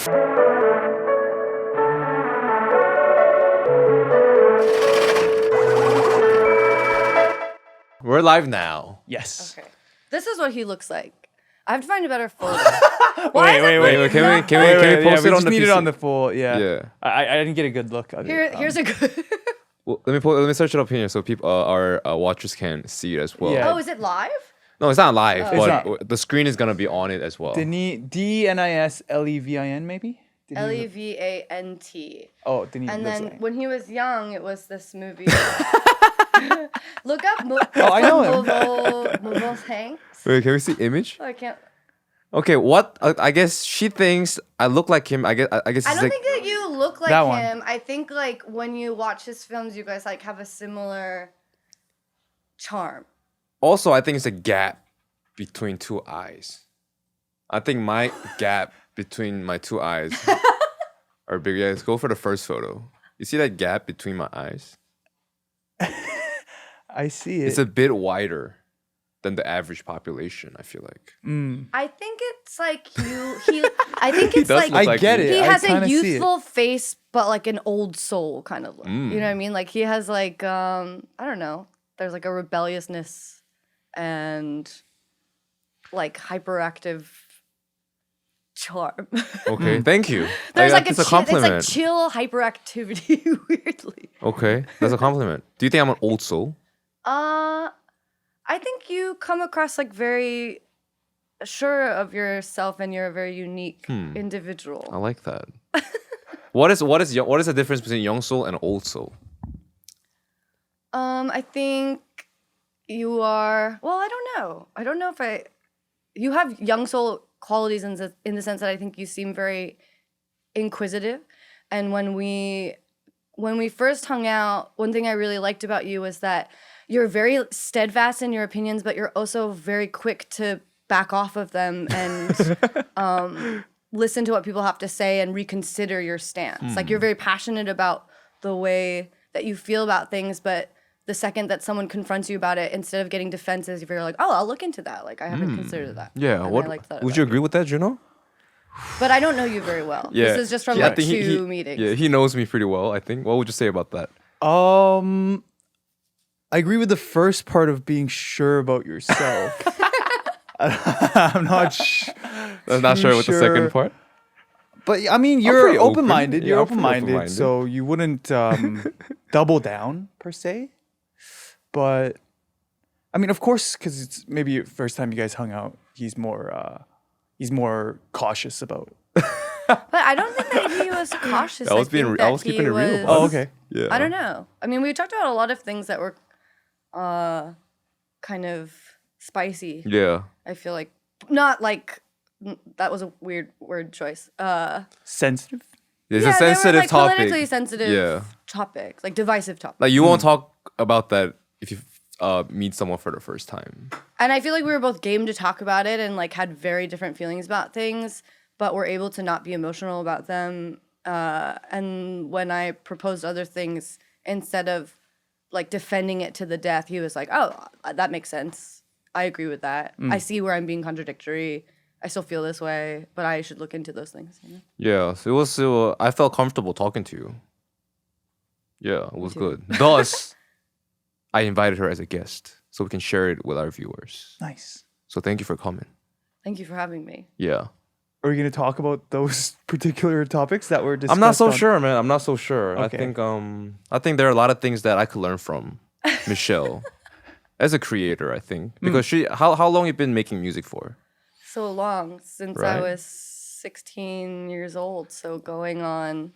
We're live now. Yes. Okay. This is what he looks like. I have to find a better photo. Wait. Can we post we it on just the need PC? it on the full. Yeah. Yeah. I didn't get a good look of it. Here's a good. Well, let me search it up here so people our watchers can see it as well. Yeah. Oh, is it live? No, it's not live, It's but not. the screen is gonna be on it as well. DNISLEVIN maybe? Did he- Levant. Oh, Denis. And that's then right. when he was young, it was this movie. Look up. I know him. Mobile Hanks. Wait, can we see image? Oh, I can't. Okay, what? I guess she thinks I look like him. I guess. I it's don't like, think that you look like That one. him. I think like when you watch his films, you guys like have a similar charm. Also, I think it's a gap between two eyes. I think my gap between my two eyes are bigger. Yeah, let's go for the first photo. You see that gap between my eyes? I see it. It's a bit wider than the average population, I feel like. I think it's like I think He it's does like look I get me. it. he I has kinda a see it. youthful face, but like an old soul kind of look. Mm. You know what I mean? Like he has like I don't know. There's like a rebelliousness and like hyperactive charm. Okay, thank you. There's like that's a a compliment. It's like chill hyperactivity weirdly. Okay, that's a compliment. Do you think I'm an old soul? I think you come across like very sure of yourself and you're a very unique individual. I like that. What is the difference between young soul and old soul? I think you are. Well, I don't know. I don't know if you have young soul qualities in the sense that I think you seem very inquisitive, and when we first hung out, one thing I really liked about you was that you're very steadfast in your opinions, but you're also very quick to back off of them and listen to what people have to say and reconsider your stance. Like you're very passionate about the way that you feel about things, but the second that someone confronts you about it, instead of getting defensive, you're like, oh, I'll look into that. Like I haven't considered that. Yeah, And what I liked that would about you agree with that, Juno? But I don't know you very well. Yeah, This is just from I like think two meetings. Yeah, he knows me pretty well, I think. What would you say about that? I agree with the first part of being sure about yourself. I'm not I'm not sure with the second part. But I mean, you're pretty open. open-minded. Yeah, You're I'm pretty open-minded, open-minded. so you wouldn't double down per se. But I mean, of course, because it's maybe your first time you guys hung out, he's more cautious about. But I don't think that he was cautious. I was think I that was keeping he it real. was- boss. Oh, okay. Yeah. I don't know. I mean, we talked about a lot of things that were kind of spicy. Yeah. I feel like not like that was a weird word choice. Sensitive. It's Yeah, a sensitive they were, like, topic. politically sensitive Yeah. topics, like divisive topics. Like you won't talk about that if you meet someone for the first time. And I feel like we were both game to talk about it and like had very different feelings about things, but were able to not be emotional about them. And when I proposed other things, instead of like defending it to the death, he was like, "Oh, that makes sense. I agree with that. I see where I'm being contradictory. I still feel this way, but I should look into those things." You know? Yeah, so it was. I felt comfortable talking to you. Yeah, it was good. Thus, I invited her as a guest so we can share it with our viewers. Nice. So thank you for coming. Thank you for having me. Yeah, Are we going to talk about those particular topics that were discussed? I'm not so on- sure, man. I'm not so sure. Okay. I think there are a lot of things that I could learn from Michelle as a creator. I think because how long you been making music for? So long since Right. I was 16 years old. So going on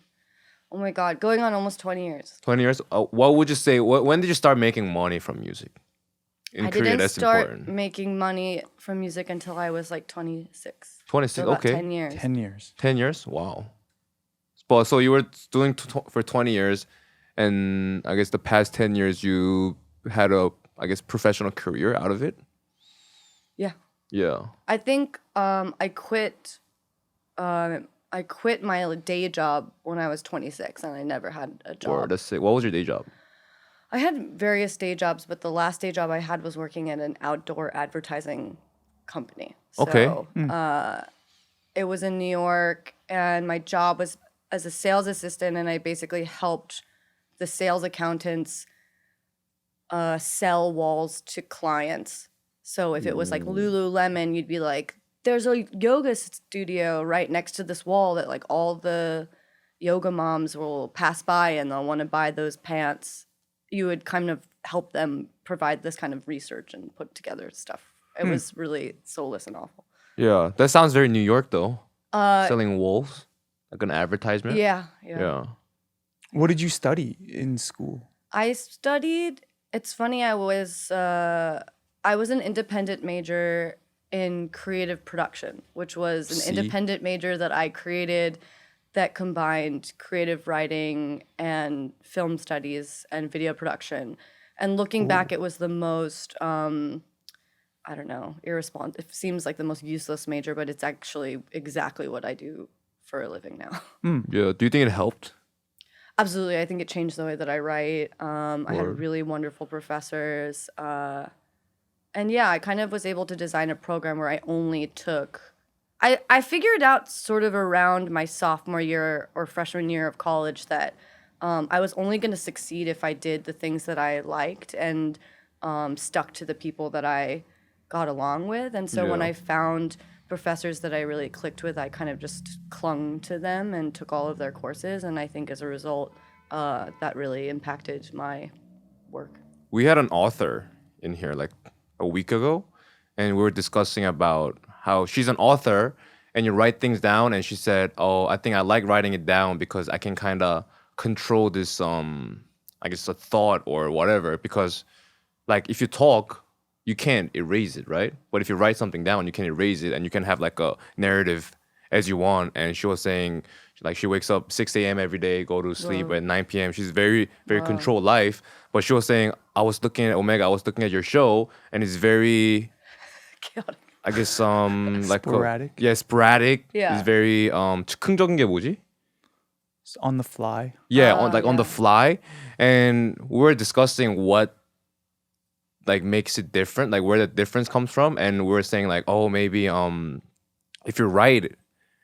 almost 20 years. 20 years. What would you say? When did you start making money from music? In I Korea, didn't that's start important. making money from music until I was like 26. 26. So about Okay. 10 years. 10 years. 10 years? Wow. But so you were doing for 20 years, and I guess the past 10 years you had a, I guess, professional career out of it? Yeah. Yeah. I think I quit my day job when I was 26 and I never had a job. Or let's say, what was your day job? I had various day jobs, but the last day job I had was working at an outdoor advertising company. So, Okay. it was in New York, and my job was as a sales assistant, and I basically helped the sales accountants sell walls to clients. So if it was like Lululemon, you'd be like, there's a yoga studio right next to this wall that like all the yoga moms will pass by and they'll want to buy those pants. You would kind of help them provide this kind of research and put together stuff. It was really soulless and awful. Yeah, that sounds very New York though. Selling wolves, like an advertisement. Yeah. What did you study in school? I studied. It's funny. I was an independent major in creative production, which was an independent major that I created that combined creative writing and film studies and video production. And looking back, it was the most, I don't know, irresponsible. It seems like the most useless major, but it's actually exactly what I do for a living now. Yeah. Do you think it helped? Absolutely. I think it changed the way that I write. I had really wonderful professors. And yeah, I kind of was able to design a program where I only took... I figured out sort of around my sophomore year or freshman year of college that I was only going to succeed if I did the things that I liked and stuck to the people that I got along with. And so when I found professors that I really clicked with, I kind of just clung to them and took all of their courses. And I think as a result, that really impacted my work. We had an author in here like a week ago, and we were discussing about how she's an author and you write things down, and she said, oh, I think I like writing it down because I can kind of control this I guess a thought or whatever, because like if you talk you can't erase it, right? But if you write something down you can erase it and you can have like a narrative as you want. And she was saying like she wakes up 6 a.m. every day, go to sleep at 9 p.m. She's very controlled life. But she was saying, I was looking at Omega, I was looking at your show, and it's very Chaotic. I guess like Sporadic? Sporadic. Yeah. It's very 즉흥적인 게 뭐지? It's on the fly. Yeah, on the fly. And we were discussing what like makes it different, like where the difference comes from. And we were saying like, oh, maybe if you write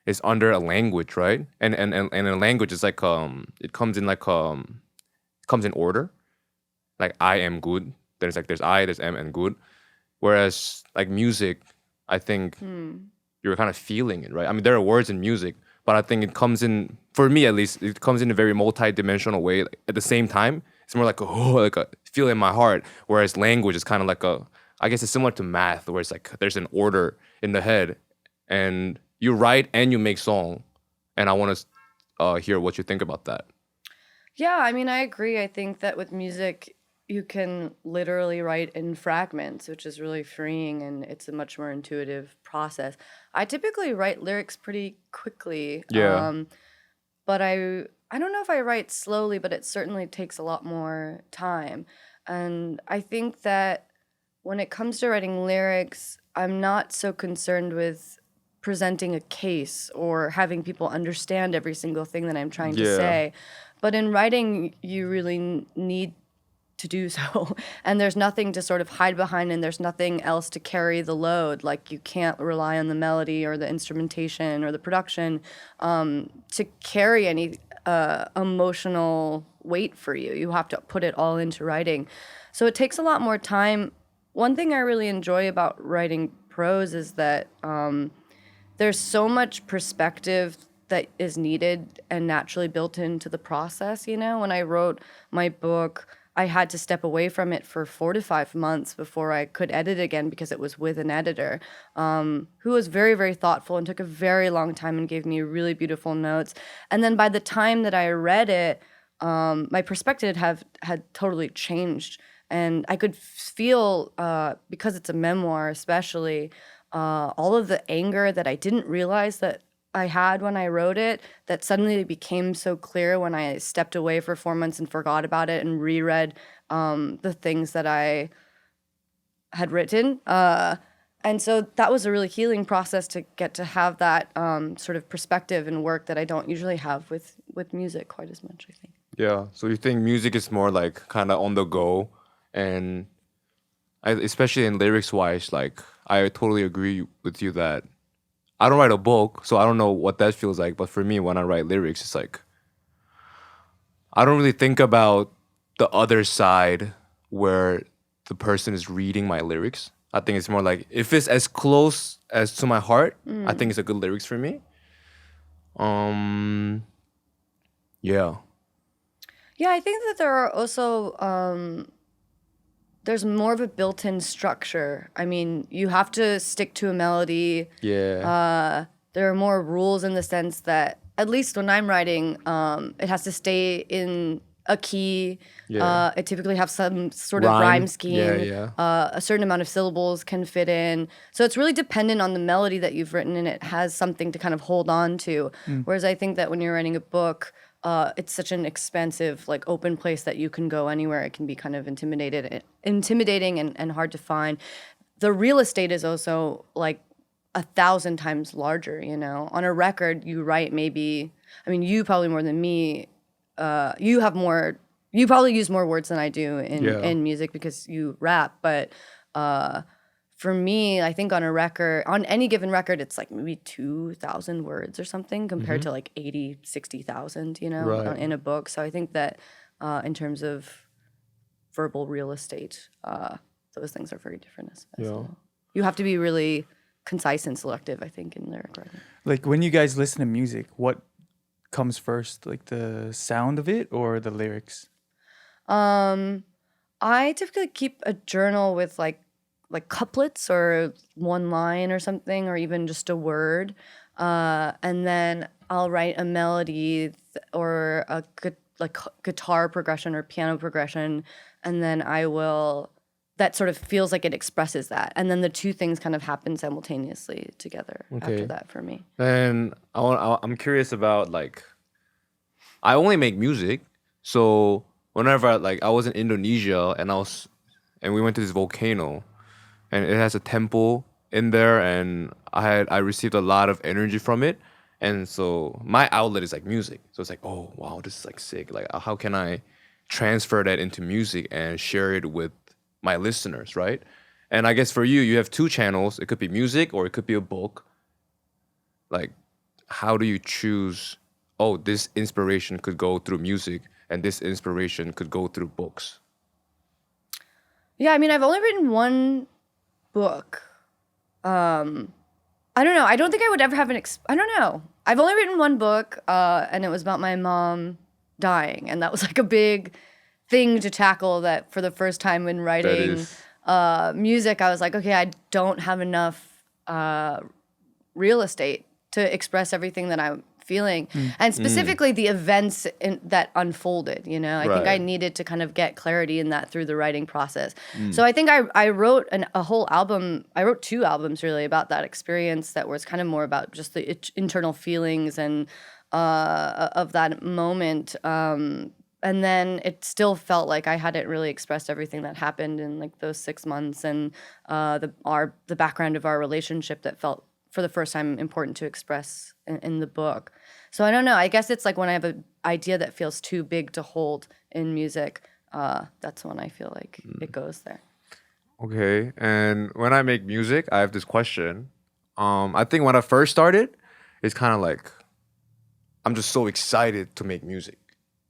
it's under a language, right? And a language is like it comes in like it comes in order. Like I am good. There's I, there's am and good. Whereas like music, I think you're kind of feeling it, right? I mean, there are words in music, but I think it comes in, for me at least, it comes in a very multi-dimensional way. Like, at the same time, it's more like a feel in my heart. Whereas language is kind of like I guess it's similar to math, where it's like there's an order in the head, and you write and you make song. And I want to hear what you think about that. Yeah, I mean, I agree. I think that with music, you can literally write in fragments, which is really freeing, and it's a much more intuitive process. I typically write lyrics pretty quickly. Yeah. But I don't know if I write slowly, but it certainly takes a lot more time. And I think that when it comes to writing lyrics, I'm not so concerned with presenting a case or having people understand every single thing that I'm trying to say. But in writing, you really need to do so. And there's nothing to sort of hide behind, and there's nothing else to carry the load. Like you can't rely on the melody or the instrumentation or the production to carry any emotional weight for you. You have to put it all into writing. So it takes a lot more time. One thing I really enjoy about writing prose is that there's so much perspective that is needed and naturally built into the process. You know, when I wrote my book, I had to step away from it for 4 to 5 months before I could edit again, because it was with an editor who was very, very thoughtful and took a very long time and gave me really beautiful notes. And then by the time that I read it, my perspective had totally changed. And I could feel, because it's a memoir especially, all of the anger that I didn't realize that I had when I wrote it, that suddenly became so clear when I stepped away for 4 months and forgot about it and reread the things that I had written. And so that was a really healing process to get to have that sort of perspective and work that I don't usually have with music quite as much, I think. Yeah. So you think music is more like kind of on the go, and especially in lyrics wise, like I totally agree with you that I don't write a book, so I don't know what that feels like. But for me, when I write lyrics, it's like I don't really think about the other side where the person is reading my lyrics. I think it's more like if it's as close as to my heart, I think it's a good lyrics for me. Yeah. Yeah, I think that there are also there's more of a built-in structure. I mean, you have to stick to a melody. Yeah. There are more rules in the sense that, at least when I'm writing, it has to stay in a key. Yeah. It typically have some sort of rhyme scheme. Yeah. A certain amount of syllables can fit in. So it's really dependent on the melody that you've written, and it has something to kind of hold on to. Whereas I think that when you're writing a book, it's such an expansive, like, open place that you can go anywhere. It can be kind of intimidating and hard to find. The real estate is also like 1,000 times larger, you know. On a record, you write maybe, I mean, you probably more than me, you probably use more words than I do in music because you rap. But for me, I think on any given record, it's like maybe 2,000 words or something compared to like 80, 60,000, you know, Right. in a book. So I think that in terms of verbal real estate, those things are very different as well. You have to be really concise and selective, I think, in lyric writing. Like when you guys listen to music, what comes first, like the sound of it or the lyrics? I typically keep a journal with like couplets or one line or something, or even just a word, and then I'll write a melody or a guitar progression or piano progression, and then that sort of feels like it expresses that, and then the two things kind of happen simultaneously together after that for me. And I'm curious about, like, I only make music, so whenever I was in Indonesia and we went to this volcano, and it has a temple in there, and I received a lot of energy from it, and so my outlet is like music. So it's like, oh wow, this is like sick. Like, how can I transfer that into music and share it with my listeners, right? And I guess for you, you have two channels. It could be music or it could be a book. Like, how do you choose? Oh, this inspiration could go through music, and this inspiration could go through books. Yeah, I mean, I've only written one book. I don't know. I don't think I would ever have I don't know. I've only written one book, and it was about my mom dying, and that was like a big thing to tackle. That for the first time when writing music, I was like, okay, I don't have enough real estate to express everything that I'm feeling, and specifically the events that unfolded. You know, I think I needed to kind of get clarity in that through the writing process. So I think I wrote a whole album. I wrote 2 albums really about that experience that was kind of more about just the internal feelings and of that moment. And then it still felt like I hadn't really expressed everything that happened in like those 6 months, and the background of our relationship that felt for the first time important to express in the book. So I don't know. I guess it's like when I have an idea that feels too big to hold in music, that's when I feel like it goes there. Okay, and when I make music, I have this question. I think when I first started, it's kind of like I'm just so excited to make music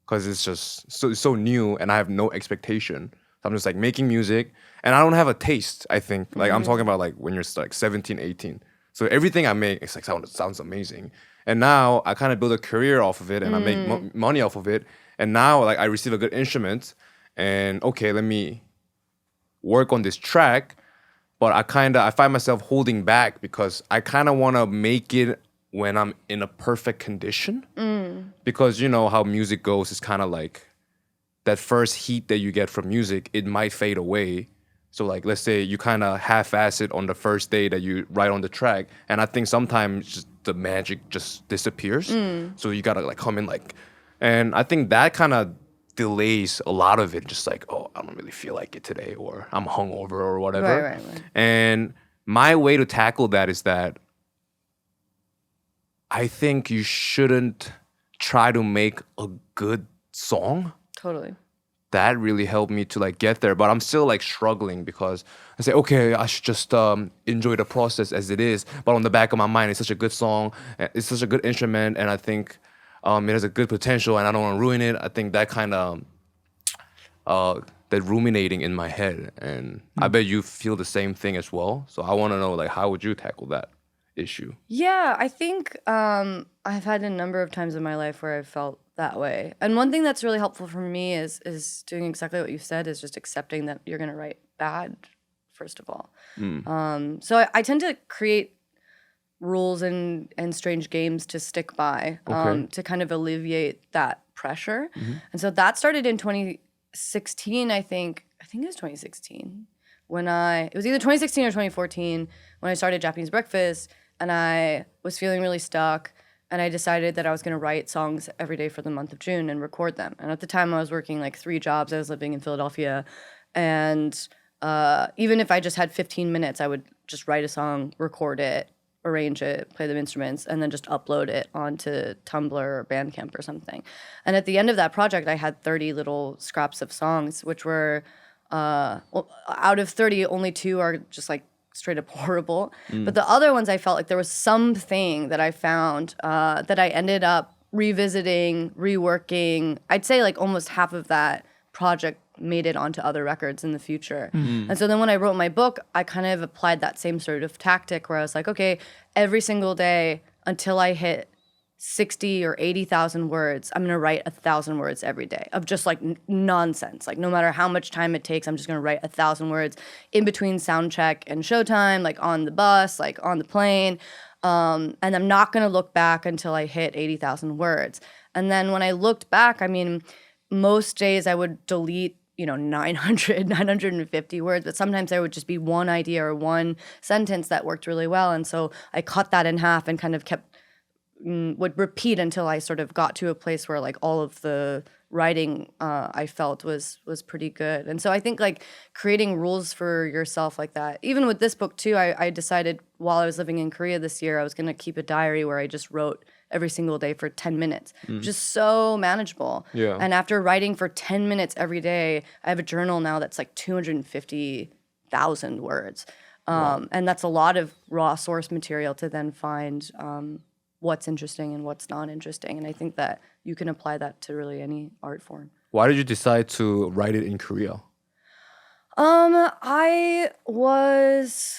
because it's just so new and I have no expectation. So I'm just like making music and I don't have a taste, I think. Like I'm talking about like when you're like 17, 18. So everything I make, it's like sounds amazing. And now I kind of build a career off of it and I make money off of it. And now like I receive a good instrument and okay, let me work on this track. But I find myself holding back because I kind of want to make it when I'm in a perfect condition. Because you know how music goes, it's kind of like that first heat that you get from music, it might fade away. So like, let's say you kind of half-ass it on the first day that you write on the track. And I think sometimes just the magic just disappears. So you gotta like come in like, and I think that kind of delays a lot of it. Just like, oh, I don't really feel like it today, or I'm hungover or whatever. Right. And my way to tackle that is that I think you shouldn't try to make a good song Totally. that really helped me to like get there. But I'm still like struggling because I say, okay, I should just enjoy the process as it is. But on the back of my mind, it's such a good song, it's such a good instrument, and I think it has a good potential, and I don't want to ruin it. I think that kind of that ruminating in my head, and I bet you feel the same thing as well. So I want to know, like, how would you tackle that issue? Yeah, I think I've had a number of times in my life where I've felt that way. And one thing that's really helpful for me is doing exactly what you said, is just accepting that you're going to write bad, first of all. So I tend to create rules and strange games to stick by to kind of alleviate that pressure. And so that started in 2016, I think it was 2016 when it was either 2016 or 2014 when I started Japanese Breakfast, and I was feeling really stuck, and I decided that I was going to write songs every day for the month of June and record them. And at the time I was working like 3 jobs. I was living in Philadelphia, and even if I just had 15 minutes, I would just write a song, record it, arrange it, play the instruments, and then just upload it onto Tumblr or Bandcamp or something. And at the end of that project, I had 30 little scraps of songs, which were, out of 30, only 2 are just like straight up horrible. But the other ones, I felt like there was something that I found that I ended up revisiting, reworking. I'd say like almost half of that project made it onto other records in the future. And so then when I wrote my book, I kind of applied that same sort of tactic where I was like, okay, every single day until I hit 60 or 80,000 words, I'm going to write 1,000 words every day of just like nonsense. Like no matter how much time it takes, I'm just going to write 1,000 words in between sound check and showtime, like on the bus, like on the plane. And I'm not going to look back until I hit 80,000 words. And then when I looked back, I mean, most days I would delete 900, 950 words, but sometimes there would just be one idea or one sentence that worked really well. And so I cut that in half and kind of would repeat until I sort of got to a place where like all of the writing I felt was pretty good. And so I think like creating rules for yourself like that, even with this book too, I decided while I was living in Korea this year, I was going to keep a diary where I just wrote every single day for 10 minutes, which is so manageable. Yeah. And after writing for 10 minutes every day, I have a journal now that's like 250,000 words. And that's a lot of raw source material to then find what's interesting and what's not interesting. And I think that you can apply that to really any art form. Why did you decide to write it in Korea? I was...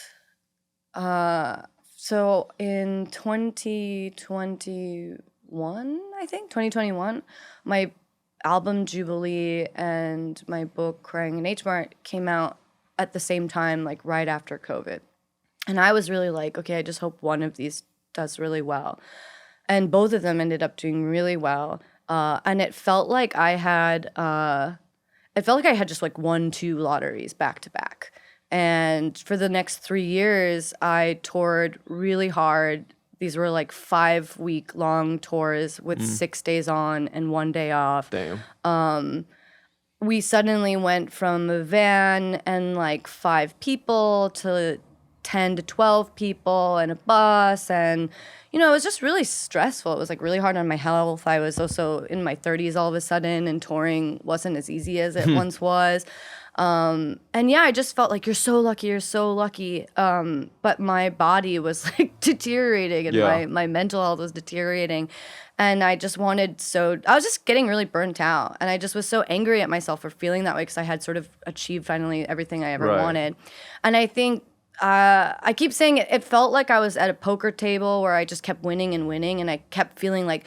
So in 2021, I think, 2021, my album Jubilee and my book Crying in H Mart came out at the same time, like right after COVID. And I was really like, okay, I just hope one of these does really well. And both of them ended up doing really well. And it felt like I had just like won 2 lotteries back to back. And for the next 3 years, I toured really hard. These were like 5-week-long tours with 6 days on and 1 day off. Damn. We suddenly went from a van and like 5 people to 10 to 12 people and a bus. And, it was just really stressful. It was like really hard on my health. I was also in my 30s all of a sudden, and touring wasn't as easy as it once was. And yeah, I just felt like you're so lucky. But my body was like deteriorating, and my mental health was deteriorating. And I was just getting really burnt out. And I just was so angry at myself for feeling that way because I had sort of achieved finally everything I ever wanted. And I think I keep saying it felt like I was at a poker table where I just kept winning, and I kept feeling like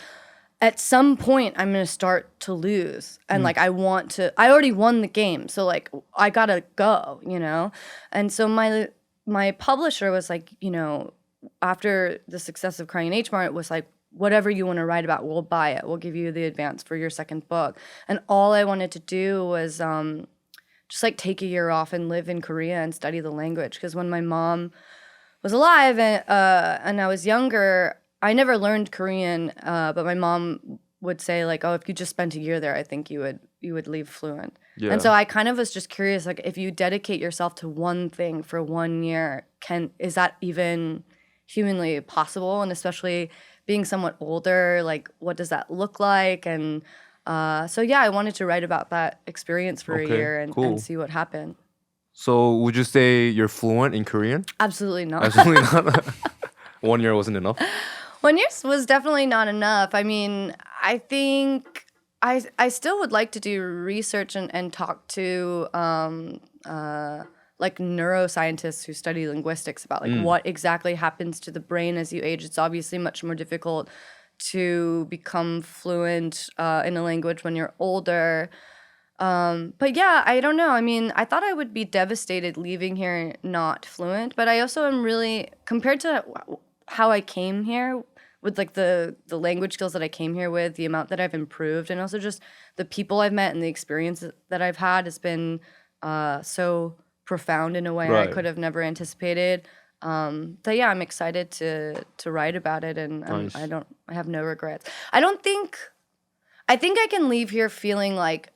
at some point I'm going to start to lose. And like I already won the game. So like I got to go, And so my publisher was like, after the success of Crying in H Mart, was like, whatever you want to write about, we'll buy it. We'll give you the advance for your second book. And all I wanted to do was just like take a year off and live in Korea and study the language. Because when my mom was alive and I was younger, I never learned Korean, but my mom would say like, oh, if you just spent a year there, I think you would leave fluent. Yeah. And so I kind of was just curious, like if you dedicate yourself to one thing for 1 year, is that even humanly possible? And especially being somewhat older, like what does that look like? And So yeah, I wanted to write about that experience for a Okay, year and cool. see what happened. So would you say you're fluent in Korean? Absolutely not. Absolutely not. 1 year wasn't enough. 1 year was definitely not enough. I mean, I think I still would like to do research and talk to like neuroscientists who study linguistics about like what exactly happens to the brain as you age. It's obviously much more difficult to become fluent in a language when you're older. But yeah, I don't know. I mean, I thought I would be devastated leaving here not fluent, but I also am really, compared to how I came here with like the language skills that I came here with, the amount that I've improved, and also just the people I've met and the experience that I've had has been so profound in a way I Right. could have never anticipated. But yeah, I'm excited to write about it, and Nice. I have no regrets. I think I can leave here feeling like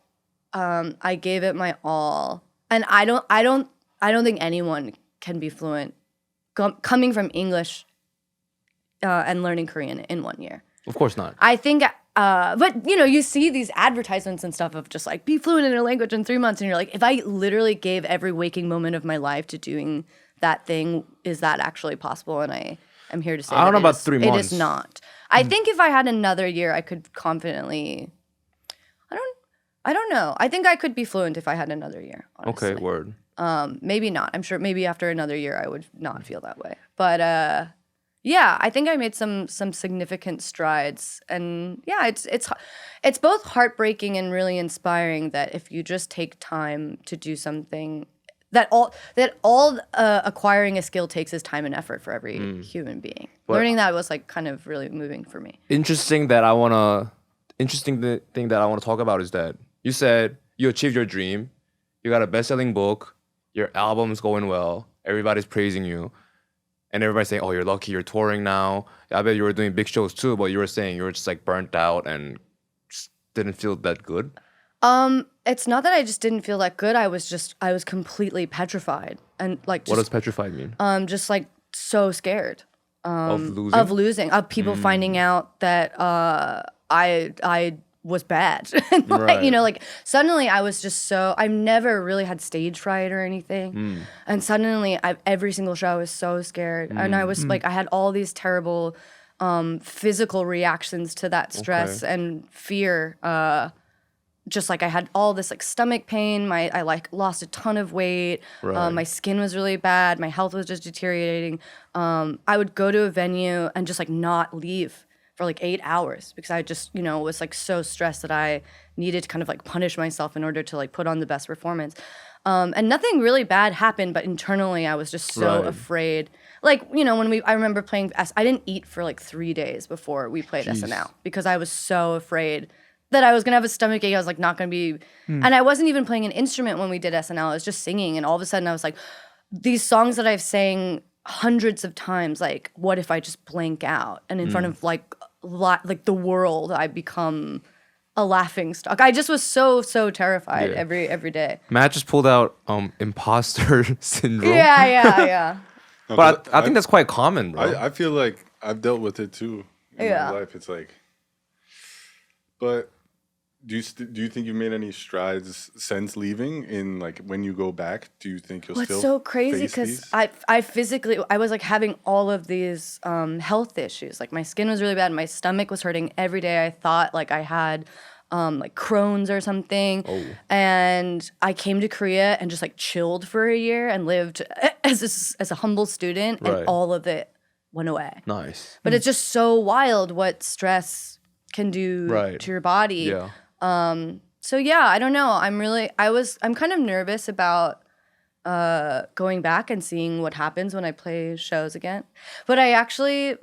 I gave it my all, and I don't think anyone can be fluent coming from English and learning Korean in 1 year. Of course not. I think, but you know, you see these advertisements and stuff of just like be fluent in a language in 3 months, and you're like, if I literally gave every waking moment of my life to doing that thing, is that actually possible? And I am here to say I don't that know about 3 It months. is not. I think if I had another year, I could confidently. I don't know. I think I could be fluent if I had another year. Honestly. Okay, word. Maybe not. I'm sure maybe after another year I would not feel that way. But yeah, I think I made some significant strides, and yeah, it's both heartbreaking and really inspiring that if you just take time to do something, that all acquiring a skill takes is time and effort for every human being. But- Learning that was like kind of really moving for me. Interesting thing that I want to talk about is that you said you achieved your dream, you got a best-selling book, your album's going well, everybody's praising you, and everybody's saying, "Oh, you're lucky, you're touring now." I bet you were doing big shows too, but you were saying you were just like burnt out and just didn't feel that good. It's not that I just didn't feel that good. I was completely petrified and like What does just petrified mean? just like so scared. Of losing? Of people finding out that I was bad. And, like, Right. you know, like suddenly I was just so, I've never really had stage fright or anything. And suddenly every single show I was so scared. And I was like, I had all these terrible physical reactions to that stress and fear. Just like I had all this like stomach pain. I like lost a ton of weight. Right. My skin was really bad. My health was just deteriorating. I would go to a venue and just like not leave for like 8 hours because I just, you know, was like so stressed that I needed to kind of like punish myself in order to like put on the best performance. And nothing really bad happened, but internally I was just so Right. afraid. Like, you know, I remember playing, I didn't eat for like 3 days before we played SNL because I was so afraid that I was gonna have a stomach ache. I was like not gonna be, and I wasn't even playing an instrument when we did SNL. I was just singing, and all of a sudden I was like, these songs that I've sang hundreds of times, like what if I just blank out and in front of like the world, I become a laughing stock. I just was so terrified Yeah. every day. Matt just pulled out imposter syndrome. Yeah. No, But I think that's quite common, bro. I feel like I've dealt with it too in Yeah. my life. It's like, but do you think you made any strides since leaving? In like when you go back, do you think you'll Well, still it's so crazy face because these? I was like having all of these health issues. Like my skin was really bad. My stomach was hurting every day. I thought like I had like Crohn's or something. Oh. And I came to Korea and just like chilled for a year and lived as a humble student, Right. and all of it went away. Nice. But it's just so wild what stress can do Right. to your body. Yeah. So yeah, I don't know. I'm kind of nervous about going back and seeing what happens when I play shows again. But I actually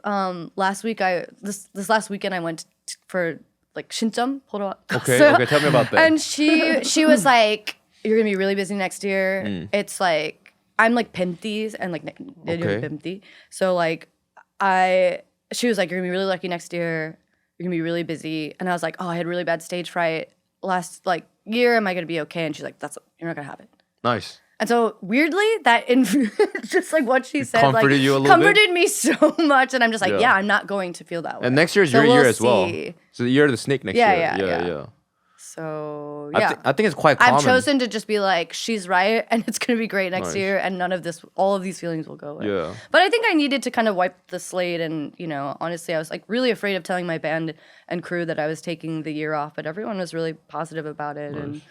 this last weekend I went for like Shincheon 보러 Okay. 갔어요. Okay. Tell me about that. And she was like, "You're gonna be really busy next year." It's like I'm like 뱀띠 and like Okay. 뱀띠. So like she was like, "You're gonna be really lucky next year. You're gonna be really busy." And I was like, "Oh, I had really bad stage fright last like year. Am I gonna be okay?" And she's like, "You're not gonna have it." Nice. And so weirdly, that just like what she said, comforted like you a little comforted me so much. And I'm just like, Yeah. yeah, I'm not going to feel that way. And next year is So your year we'll as well. see. So the year of the snake next Yeah, year. yeah. So yeah, I think it's quite common. I've chosen to just be like, she's right, and it's gonna be great next Nice. year, and all of these feelings will go away. Yeah. But I think I needed to kind of wipe the slate, and honestly, I was like really afraid of telling my band and crew that I was taking the year off, but everyone was really positive about it, and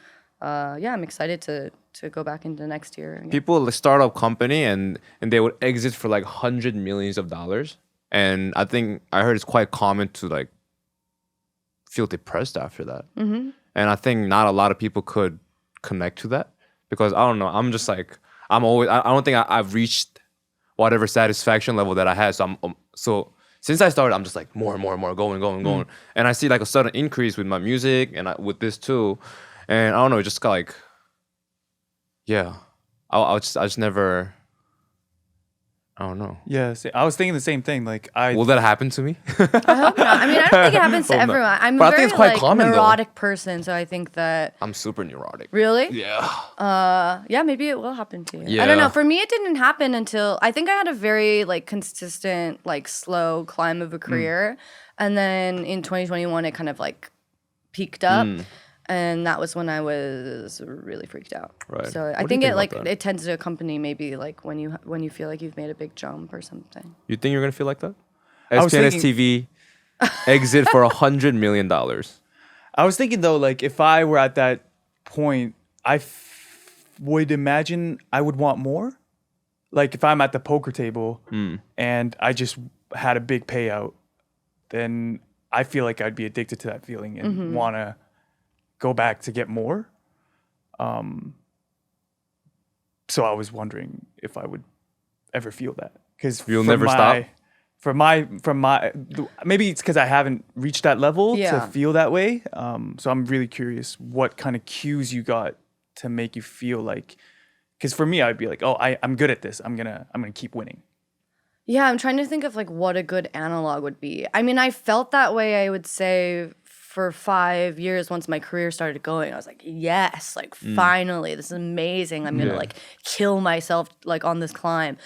yeah, I'm excited to go back into next year. Again. People start a company and they would exit for like $100 million, and I think I heard it's quite common to like feel depressed after that. Mm-hmm. And I think not a lot of people could connect to that because I don't know. I'm just like I don't think I've reached whatever satisfaction level that I had. So so since I started, I'm just like more and more and more going, and I see like a sudden increase with my music and with this too. And I don't know, it just got like, yeah, I just never. I don't know. Yes, I was thinking the same thing. Like, Will that happen to me? I hope not. I mean, I don't think it happens to everyone. I'm But I a think very it's quite like common, though. neurotic person, so I think that I'm super neurotic. really, Yeah. yeah, maybe it will happen to you. I don't know. Yeah. For me, it didn't happen until I think I had a very like consistent, like slow climb of a career, and then in 2021, it kind of like peaked up. And that was when I was really freaked out. Right. So I What do you think think it about like that? it tends to accompany maybe like when you feel like you've made a big jump or something. You think you're gonna feel like that? was SPNS thinking- TV exit for $100 million. I was thinking though, like if I were at that point, would imagine I would want more. Like if I'm at the poker table and I just had a big payout, then I feel like I'd be addicted to that feeling and want to go back to get more. So I was wondering if I would ever feel that because You'll never stop? From my maybe it's because I haven't reached that level Yeah. to feel that way. So I'm really curious what kind of cues you got to make you feel like. Because for me, I'd be like, oh, I'm good at this. I'm gonna keep winning. Yeah, I'm trying to think of like what a good analog would be. I mean, I felt that way, I would say, for 5 years once my career started going. I was like, yes, like finally, this is amazing. I'm gonna like kill myself like on this climb.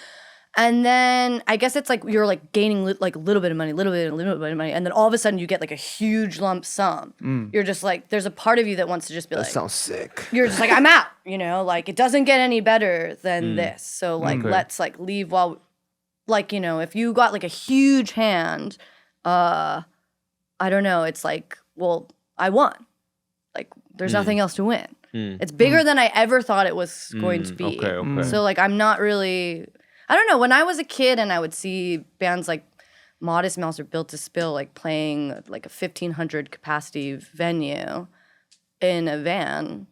And then I guess it's like you're like gaining like a little bit of money, little bit of money, and then all of a sudden you get like a huge lump sum. You're just like, there's a part of you that wants to just be like, Sounds sick. you're just like, I'm out, like it doesn't get any better than this. So like, Okay. let's like leave while, like, if you got like a huge hand, I don't know. It's like, well, I won. Like there's nothing else to win. It's bigger than I ever thought it was going to be. Okay. So like, I'm not really, I don't know. When I was a kid and I would see bands like Modest Mouse or Built to Spill, like playing like a 1,500 capacity venue in a van,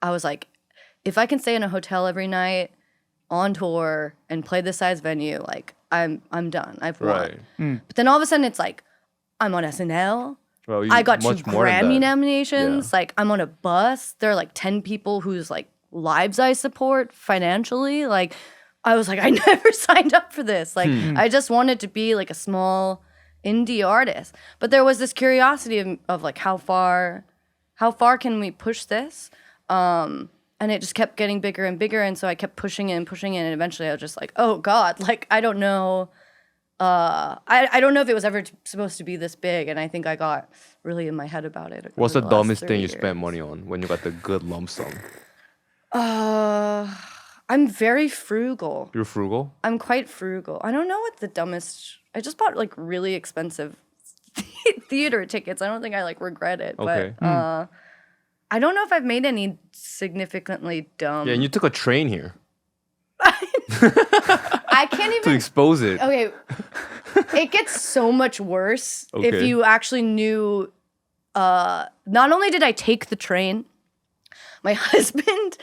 I was like, if I can stay in a hotel every night on tour and play this size venue, like I'm done. I've won. Right. But then all of a sudden it's like, I'm on SNL. Well, I got 2 much more than Grammy that. nominations. Yeah. Like I'm on a bus. There are like 10 people whose like lives I support financially. Like I was like, I never signed up for this. Like I just wanted to be like a small indie artist. But there was this curiosity of like how far can we push this? And it just kept getting bigger and bigger. And so I kept pushing it, and eventually I was just like, oh God, like I don't know. I don't know if it was ever supposed to be this big, and I think I got really in my head about it. What's the over last dumbest 3 thing you years. spent money on when you got the good lump sum? I'm very frugal. You're frugal? I'm quite frugal. I don't know what the dumbest. I just bought like really expensive theater tickets. I don't think I like regret it, Okay. but I don't know if I've made any significantly dumb. Yeah, and you took a train here I can't to even. expose it. Okay, it gets so much worse if Okay. you actually knew. Not only did I take the train, my husband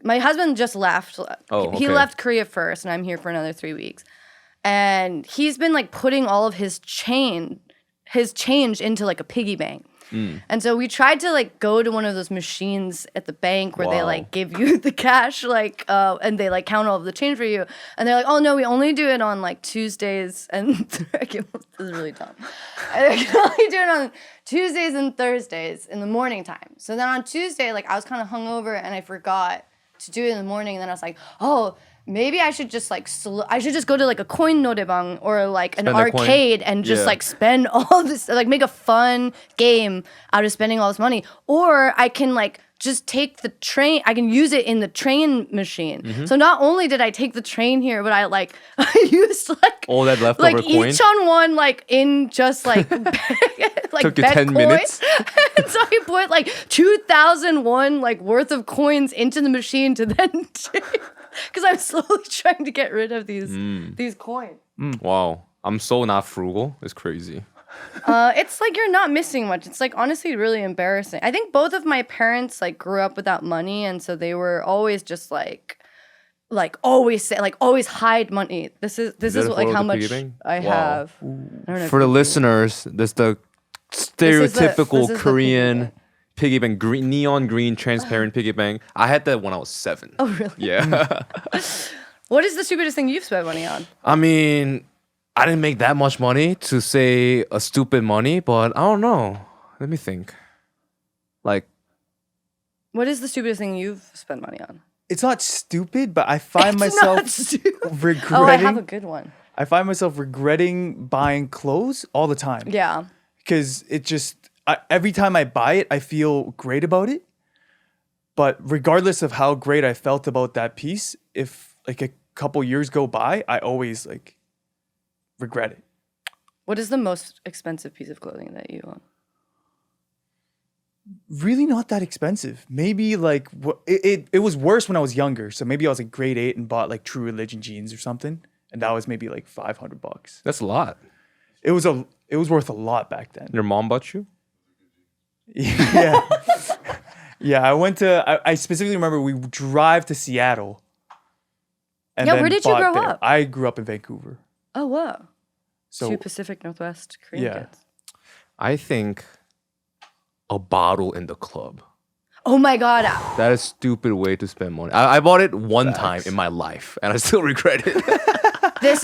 my husband just left. Oh, He okay. left Korea first, and I'm here for another 3 weeks. And he's been like putting all of his change into like a piggy bank. And so we tried to like go to one of those machines at the bank where they Wow. like give you the cash, like, and they like count all of the change for you. And they're like, oh no, we only do it on like Tuesdays and this is really dumb. I can only do it on Tuesdays and Thursdays in the morning time. So then on Tuesday, like I was kind of hungover and I forgot to do it in the morning. And then I was like, oh, maybe I should just like I should just go to like a coin 노래방 or like an Spend a coin. arcade and just Yeah. like spend all this, like make a fun game out of spending all this money. Or I can like just take the train. I can use it in the train machine. Mm-hmm. So not only did I take the train here, but I like I used like All that leftover like coin? 2,001 like in just like like Took you bet 10 coin. minutes? And so I put like 2,001 like worth of coins into the machine to then because I'm slowly trying to get rid of these coins. Wow. I'm so not frugal. It's crazy. It's like you're not missing much. It's like honestly really embarrassing. I think both of my parents like grew up without money, and so they were always just like always say, like always hide money. This is that a like photo how of the much piggy bank? I Wow. have. I don't know if For the you- listeners, that's the this stereotypical is the Korean piggy bank, green, neon green, transparent piggy bank. I had that when I was 7. Oh really? Yeah. What is the stupidest thing you've spent money on? I mean, I didn't make that much money to say a stupid money, but I don't know. Let me think. Like, What is the stupidest thing you've spent money on? It's not stupid, but I find It's myself not stupid. regretting. Oh, I have a good one. I find myself regretting buying clothes all the time. Yeah. Because it just every time I buy it, I feel great about it. But regardless of how great I felt about that piece, if like a couple years go by, I always like regret it. What is the most expensive piece of clothing that you own? Really not that expensive. Maybe like it was worse when I was younger. So maybe I was like grade 8 and bought like True Religion jeans or something, and that was maybe like $500. that's a lot. It was worth a lot back then. Your mom bought you? Yeah. Yeah, I specifically remember we drive to Seattle. And Yeah, then where did you bought grow there. up? I grew up in Vancouver. Oh, wow. So Two Pacific Northwest Korean Yeah. kids. I think a bottle in the club. Oh my God. That is a stupid way to spend money. I bought it one time Facts. in my life, and I still regret it.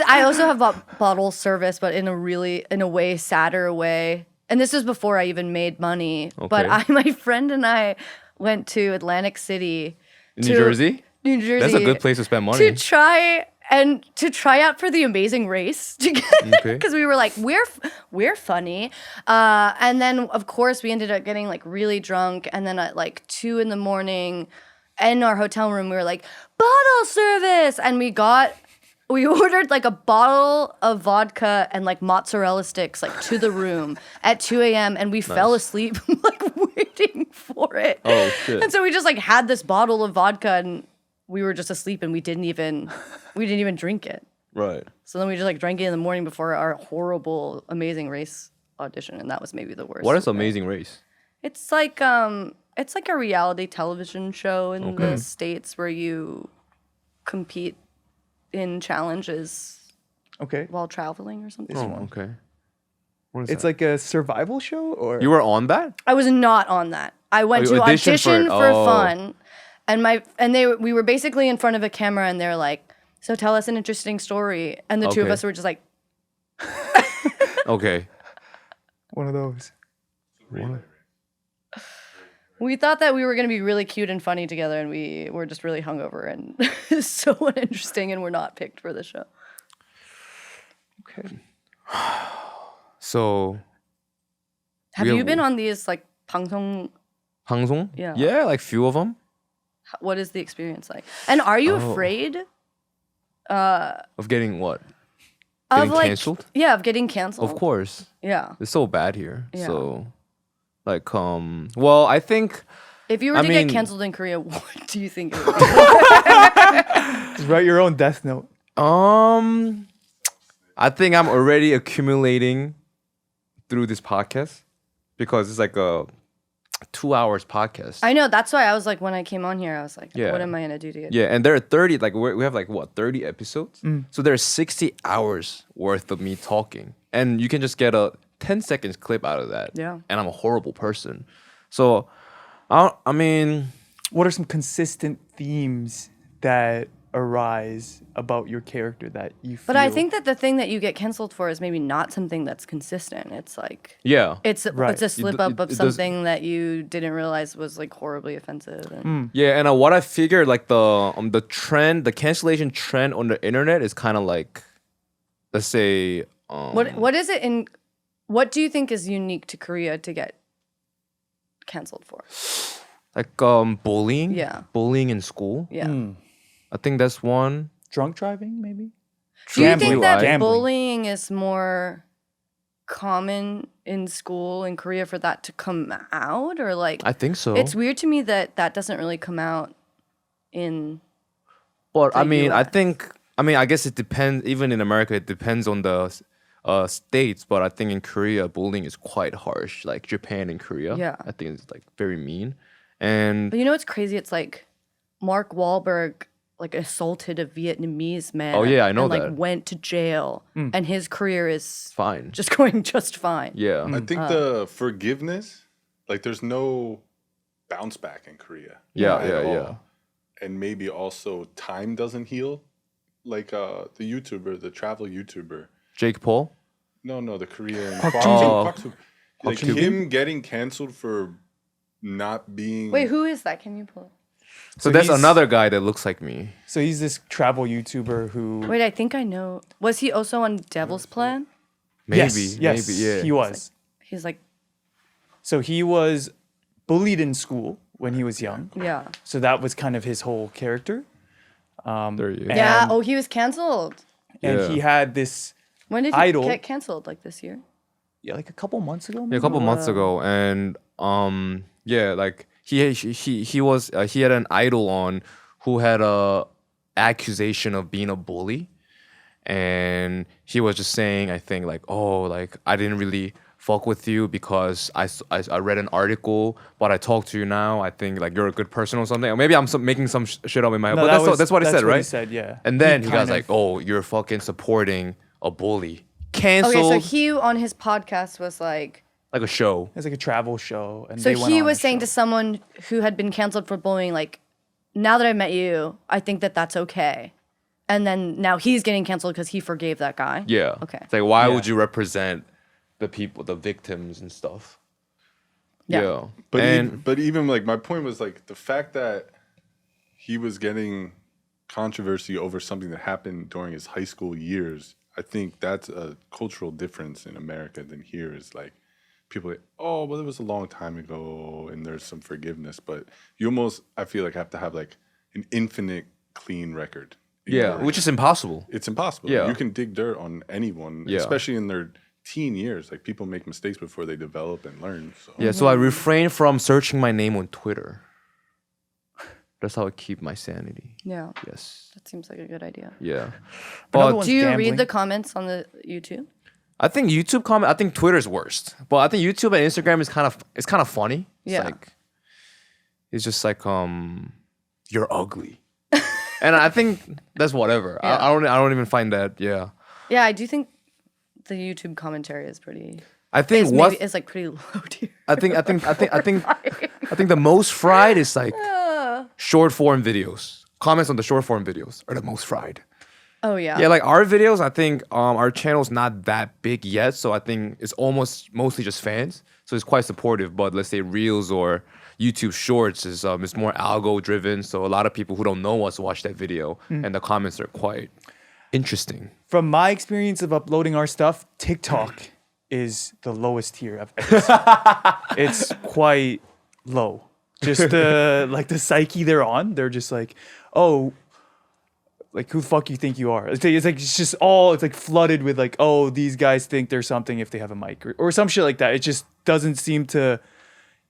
I also have bought bottle service, but in a way sadder way. And this was before I even made money. But Okay. my friend and I went to Atlantic City. New Jersey? New Jersey. That's a good place to spend money. To try out for the Amazing Race because Okay. we were like we're funny, and then of course we ended up getting like really drunk, and then at like 2 a.m. in our hotel room we were like bottle service, and we ordered like a bottle of vodka and like mozzarella sticks like to the room at 2 a.m. and we fell asleep like waiting for it. Oh, shit. And so we just like had this bottle of vodka and we were just asleep and we didn't even drink it. Right. So then we just like drank it in the morning before our horrible Amazing Race audition, and that was maybe the worst. What is Amazing Race? It's like a reality television show in the States where you compete in challenges okay. while traveling or something. Oh, okay. What is It's that? like a survival show or You were on that? I was not on that. I went Oh, you to auditioned audition for for, it. Oh. fun, and we were basically in front of a camera, and they're like, "So tell us an interesting story," and the two of Okay. us were just like, Okay. one of those. we thought that we were gonna be really cute and funny together, and we were just really hungover and so uninteresting, and we're not picked for the show. Okay. So Have We you have- been on these like 방송? 방송? Yeah. Yeah, like few of them. What is the experience like? And are you Oh. afraid Of getting what? of Getting like canceled? Yeah, of getting canceled. Of course. Yeah. It's so bad here. Yeah. So like well, I think If you were I to mean- get canceled in Korea, what do you think it would be? Just write your own death note. I think I'm already accumulating through this podcast because it's like a 2 hours podcast. I know. That's why I was like, when I came on here, I was like, Yeah. what am I gonna do to get? Yeah, and there are 30, like we have like what, 30 episodes? So there's 60 hours worth of me talking. And you can just get a 10 seconds clip out of that. Yeah. And I'm a horrible person. So, I mean, What are some consistent themes that arise about your character that you feel? But I think that the thing that you get canceled for is maybe not something that's consistent. It's like Yeah. it's Right. a slip up of it does- something that you didn't realize was like horribly offensive. And Yeah, and what I figured, like the trend, the cancellation trend on the internet is kind of like, let's say, what is it in? What do you think is unique to Korea to get canceled for? like bullying. Yeah. Bullying in school. Yeah. I think that's one. drunk driving, maybe? Do you Gambling. think that Gambling. bullying is more common in school in Korea for that to come out, or like I think so. it's weird to me that that doesn't really come out in. But I the mean, I US. think, I guess it depends. Even in America, it depends on the states. But I think in Korea, bullying is quite harsh. Like Japan and Korea, Yeah. I think it's like very mean. And But you know what's crazy? It's like Mark Wahlberg like assaulted a Vietnamese man. Oh, yeah, I know and, like that. went to jail, and his career is fine. just going just fine. Yeah. I think the forgiveness, like there's no bounce back in Korea. Yeah, at yeah, all. yeah. And maybe also time doesn't heal. Like the YouTuber, the travel YouTuber. Jake Paul. No, the Korean. Park Soo- Like Soo-bin? him getting canceled for not being. Wait, who is that? Can you pull it? So there's he's- another guy that looks like me. So he's this travel YouTuber who... Wait, I think I know. Was he also on Devil's Plan? Maybe, yes, maybe, yeah. he was. He's like, So he was bullied in school when he was young. yeah. So that was kind of his whole character. There you go. Yeah. And- Oh, he was canceled. And Yeah. he had this, When did he Idol. get canceled? Like this year? yeah, like a couple months ago. Yeah, a maybe? couple months ago, and yeah, like he had an idol on who had a accusation of being a bully, and he was just saying, I think like, oh, like I didn't really fuck with you because I read an article, but I talk to you now. I think like you're a good person or something. Or maybe I'm making some shit up in my head, No, but that's what he said, right? He said, yeah. And then he kind goes like, of- oh, you're fucking supporting a bully. Canceled Okay, so he on his podcast was like, like a show. It's like a travel show. And so they went he on was a saying show. to someone who had been canceled for bullying, like, now that I met you, I think that that's okay. And then now he's getting canceled because he forgave that guy. Yeah. Okay. It's like, why Yeah. would you represent the people, the victims and stuff? Yeah. But and but even like my point was like the fact that he was getting controversy over something that happened during his high school years. I think that's a cultural difference in America than here. Is like people like, oh, well, it was a long time ago, and there's some forgiveness. But you almost, I feel like, have to have like an infinite clean record. in yeah, order- which is impossible. it's impossible. Yeah. You can dig dirt on anyone, Yeah. especially in their teen years. Like people make mistakes before they develop and learn. So Yeah, so I refrain from searching my name on Twitter. That's how I keep my sanity. Yeah. Yes. That seems like a good idea. Yeah. Another But one's Do you gambling. read the comments on the YouTube? I think YouTube comment. I think Twitter's worst. But I think YouTube and Instagram is kind of funny. It's Yeah. like it's just like you're ugly, and I think that's whatever. Yeah. I don't even find that. Yeah. Yeah, I do think the YouTube commentary is pretty. I think It's, what maybe, it's like pretty low tier. I think the most fried is like short form videos. Comments on the short form videos are the most fried. Oh yeah. Yeah, like our videos, I think our channel's not that big yet, so I think it's mostly just fans. So it's quite supportive. But let's say Reels or YouTube Shorts is more algo driven. So a lot of people who don't know us watch that video, and the comments are quite interesting. From my experience of uploading our stuff, TikTok is the lowest tier I've ever seen. It's quite low. Just the psyche they're on. They're just like, oh, like who the fuck you think you are? It's like flooded with like, oh, these guys think they're something if they have a mic or some shit like that. It just doesn't seem to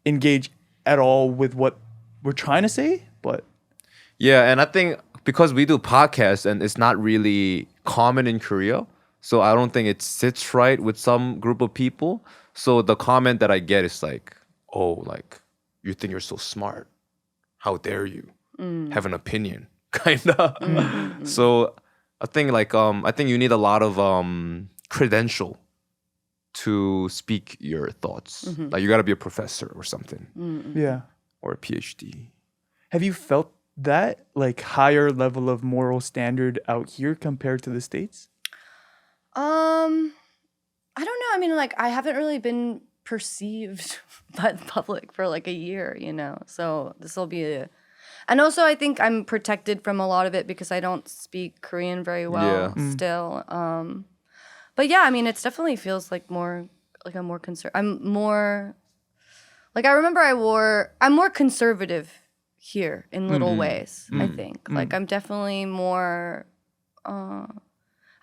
engage at all with what we're trying to say. But Yeah, and I think because we do podcasts and it's not really common in Korea, so I don't think it sits right with some group of people. So the comment that I get is like, oh, like you think you're so smart. How dare you have an opinion? Kinda. So I think you need a lot of credential to speak your thoughts. Like you gotta be a professor or something. yeah. Or a PhD. Have you felt that like higher level of moral standard out here compared to the States? I don't know. I mean, like, I haven't really been perceived by the public for like a year, you know. So this will be and also I think I'm protected from a lot of it because I don't speak Korean very well still. But yeah, I mean, it definitely feels like more like I'm more I'm more like I remember I'm more conservative here in little ways. I think like I'm definitely more.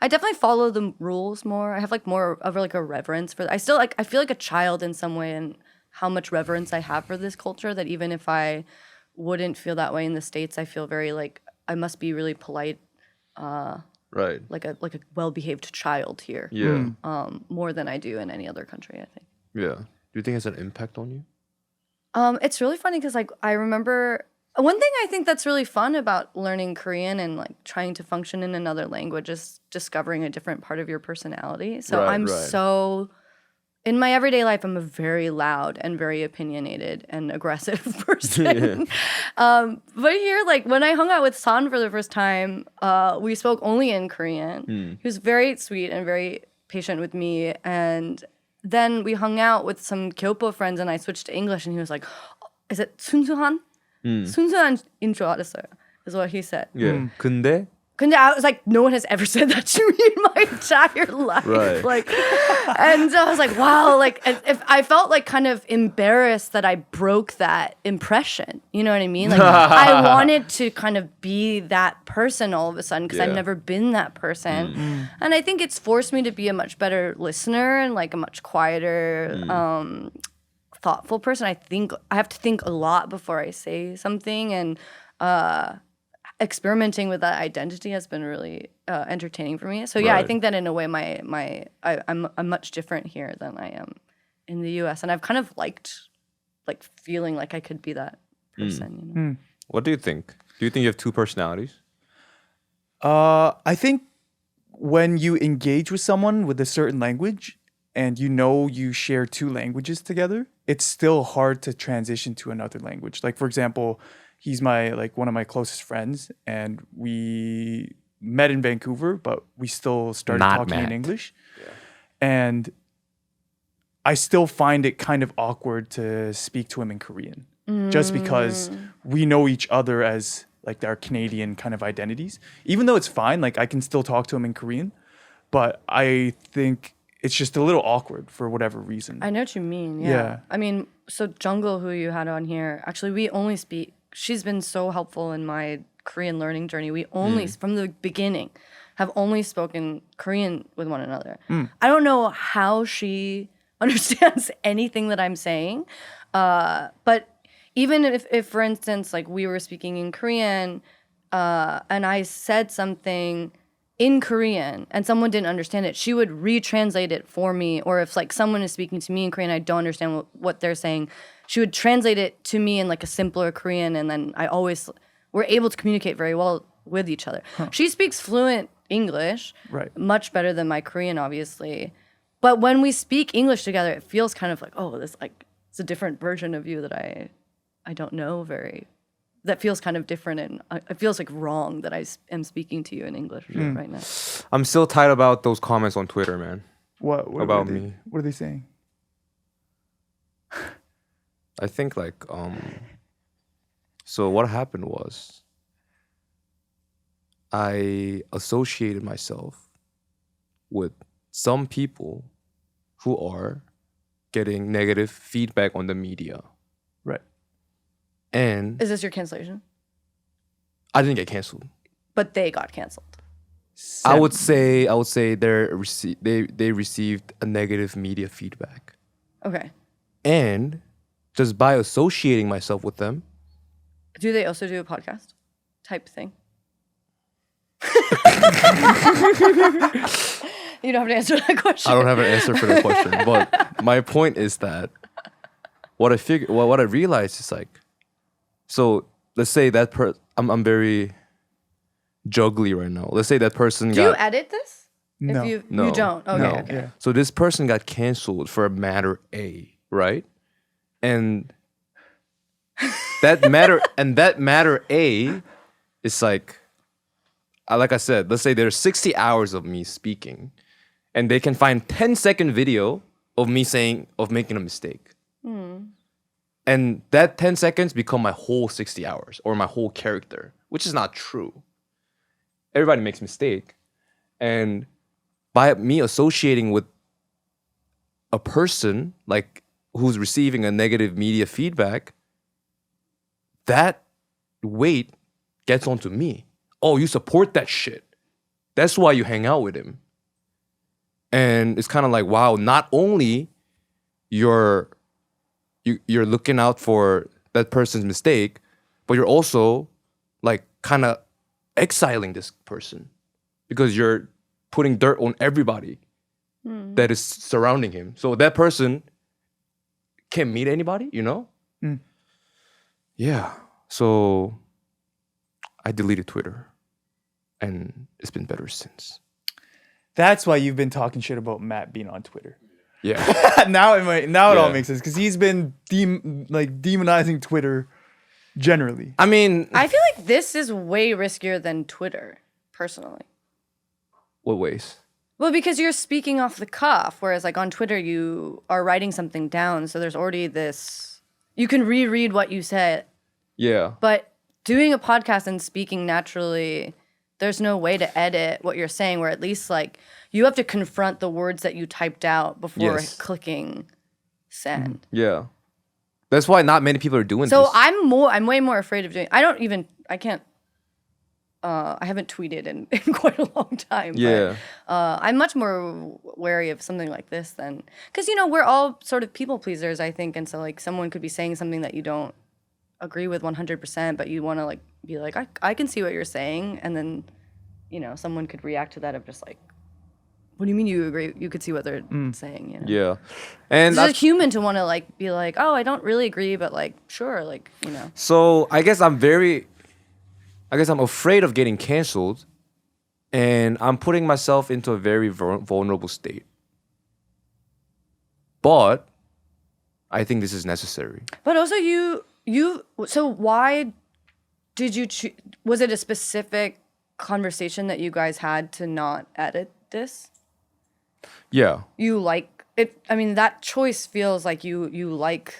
I definitely follow the rules more. I have like more of like a reverence for. I feel like a child in some way, and how much reverence I have for this culture. That even if I wouldn't feel that way in the States, I feel very like I must be really polite. Right. Like a well-behaved child here. Yeah. More than I do in any other country, I think. Yeah. Do you think it's an impact on you? It's really funny because like I remember one thing I think that's really fun about learning Korean and like trying to function in another language is discovering a different part of your personality. So Right. so in my everyday life, I'm a very loud and very opinionated and aggressive person. But here, like when I hung out with San for the first time, we spoke only in Korean. He was very sweet and very patient with me. And then we hung out with some Kyopo friends and I switched to English and he was like, is it 순수한? 순수한인 줄 알았어요, is what he said. Yeah. 근데 I was like, no one has ever said that to me in my entire life. Right. Like, and so I was like, wow. Like, if I felt like kind of embarrassed that I broke that impression. You know what I mean? Like, I wanted to kind of be that person all of a sudden because I've never been that person. And I think it's forced me to be a much better listener and like a much quieter, thoughtful person. I think I have to think a lot before I say something, and experimenting with that identity has been really entertaining for me. So yeah, I think that in a way, I'm much different here than I am in the U.S. And I've kind of liked like feeling like I could be that person. You know? what do you think? Do you think you have two personalities? I think when you engage with someone with a certain language and you know you share two languages together, it's still hard to transition to another language. Like for example, he's one of my closest friends, and we met in Vancouver, but we still started talking in English. Yeah. And I still find it kind of awkward to speak to him in Korean, just because we know each other as like our Canadian kind of identities. Even though it's fine, like I can still talk to him in Korean, but I think it's just a little awkward for whatever reason. I know what you mean. Yeah. I mean, so Jungle, who you had on here, actually we only speak. She's been so helpful in my Korean learning journey. We only, from the beginning, have only spoken Korean with one another. I don't know how she understands anything that I'm saying. But even if, for instance, like we were speaking in Korean and I said something in Korean and someone didn't understand it, she would retranslate it for me. Or if like someone is speaking to me in Korean, I don't understand what they're saying, she would translate it to me in like a simpler Korean, and then we're able to communicate very well with each other. She speaks fluent English, much better than my Korean, obviously. But when we speak English together, it feels kind of like, oh, it's a different version of you that I don't know that feels kind of different, and it feels like wrong that I am speaking to you in English right now. I'm still tight about those comments on Twitter, man. What about me? What are they saying? I think like so what happened was I associated myself with some people who are getting negative feedback on the media. Right. And is this your cancellation? I didn't get canceled. But they got canceled. I would say they received a negative media feedback. Okay. And just by associating myself with them. Do they also do a podcast type thing? You don't have to answer that question. I don't have an answer for that question. But my point is that what I realized is like, so let's say that I'm very juggly right now. Let's say that person Do you edit this? No. You No. don't? Okay, No. okay. Yeah. So this person got canceled for matter A, right? And That matter A is like I said, let's say there's 60 hours of me speaking, and they can find 10-second video of me making a mistake. And that 10 seconds become my whole 60 hours or my whole character, which is not true. Everybody makes mistake. And by me associating with a person like who's receiving a negative media feedback, that weight gets onto me. Oh, you support that shit. That's why you hang out with him. And it's kind of like, wow, not only you're looking out for that person's mistake, but you're also like kind of exiling this person because you're putting dirt on everybody that is surrounding him. So that person can't meet anybody, you know? Yeah. So I deleted Twitter and it's been better since. That's why you've been talking shit about Matt being on Twitter. Yeah. Now it all makes sense because he's been demonizing Twitter generally. I mean, I feel like this is way riskier than Twitter, personally. what ways? Well, because you're speaking off the cuff, whereas like on Twitter you are writing something down, so there's already this. You can reread what you said, Yeah. but doing a podcast and speaking naturally, there's no way to edit what you're saying. Where at least like you have to confront the words that you typed out before Yes. clicking send. Yeah. That's why not many people are doing So this. I'm way more afraid of doing. I haven't tweeted in quite a long time. Yeah. But, I'm much more wary of something like this than because we're all sort of people pleasers, I think, and so like someone could be saying something that you don't agree with 100%, but you want to like be like I can see what you're saying, and then someone could react to that of just like, what do you mean you agree? You could see what they're saying. Yeah. And It's just human to want to like be like, oh, I don't really agree, but like sure, like so I guess I'm afraid of getting canceled, and I'm putting myself into a very vulnerable state. But I think this is necessary. But also so why did you was it a specific conversation that you guys had to not edit this? Yeah. You like it, I mean that choice feels like you like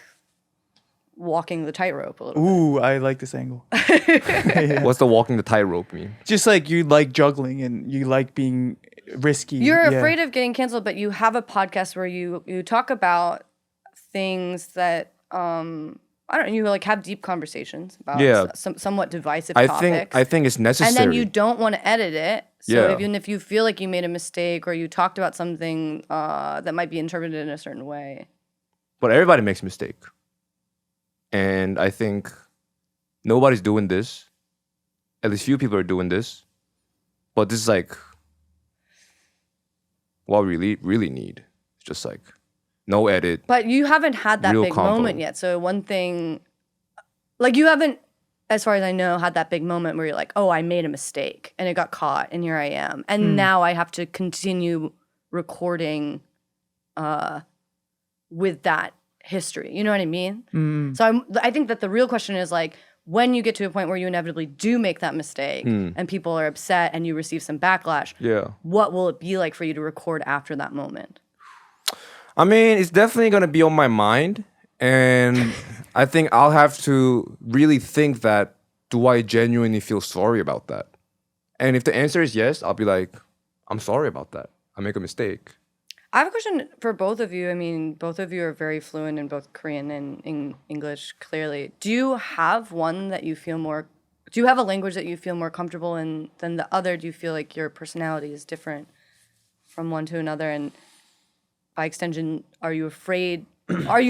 walking the tightrope a little bit. Ooh, I like this angle. What's the walking the tightrope mean? Just like you like juggling and you like being risky. You're Yeah. afraid of getting canceled, but you have a podcast where you talk about things that I don't know, you like have deep conversations about some somewhat divisive topics. I think it's necessary. And then you don't want to edit it. So Yeah. even if you feel like you made a mistake or you talked about something that might be interpreted in a certain way. But everybody makes mistake. And I think nobody's doing this. At least few people are doing this. But this is like what we really need. It's just like no edit. But you haven't had that Real big combo. moment yet. So one thing, like you haven't, as far as I know, had that big moment where you're like, oh, I made a mistake and it got caught and here I am. And now I have to continue recording with that history. You know what I mean? So I think that the real question is like, when you get to a point where you inevitably do make that mistake and people are upset and you receive some backlash, Yeah. what will it be like for you to record after that moment? I mean, it's definitely gonna be on my mind, and I think I'll have to really think that, do I genuinely feel sorry about that? And if the answer is yes, I'll be like, I'm sorry about that. I make a mistake. I have a question for both of you. I mean, both of you are very fluent in both Korean and English, clearly. Do you have one that you feel more, do you have a language that you feel more comfortable in than the other? Do you feel like your personality is different from one to another? And by extension, are you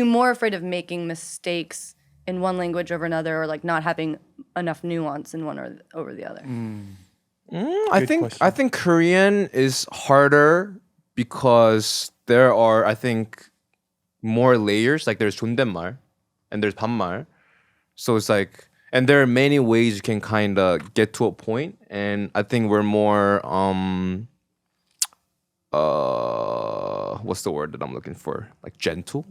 more afraid of making mistakes in one language over another, or like not having enough nuance in one or over the other? I think Korean is harder because there are, I think, more layers. Like there's 존댓말 and there's 반말. So it's like, and there are many ways you can kind of get to a point. And I think we're more what's the word that I'm looking for? Like gentle.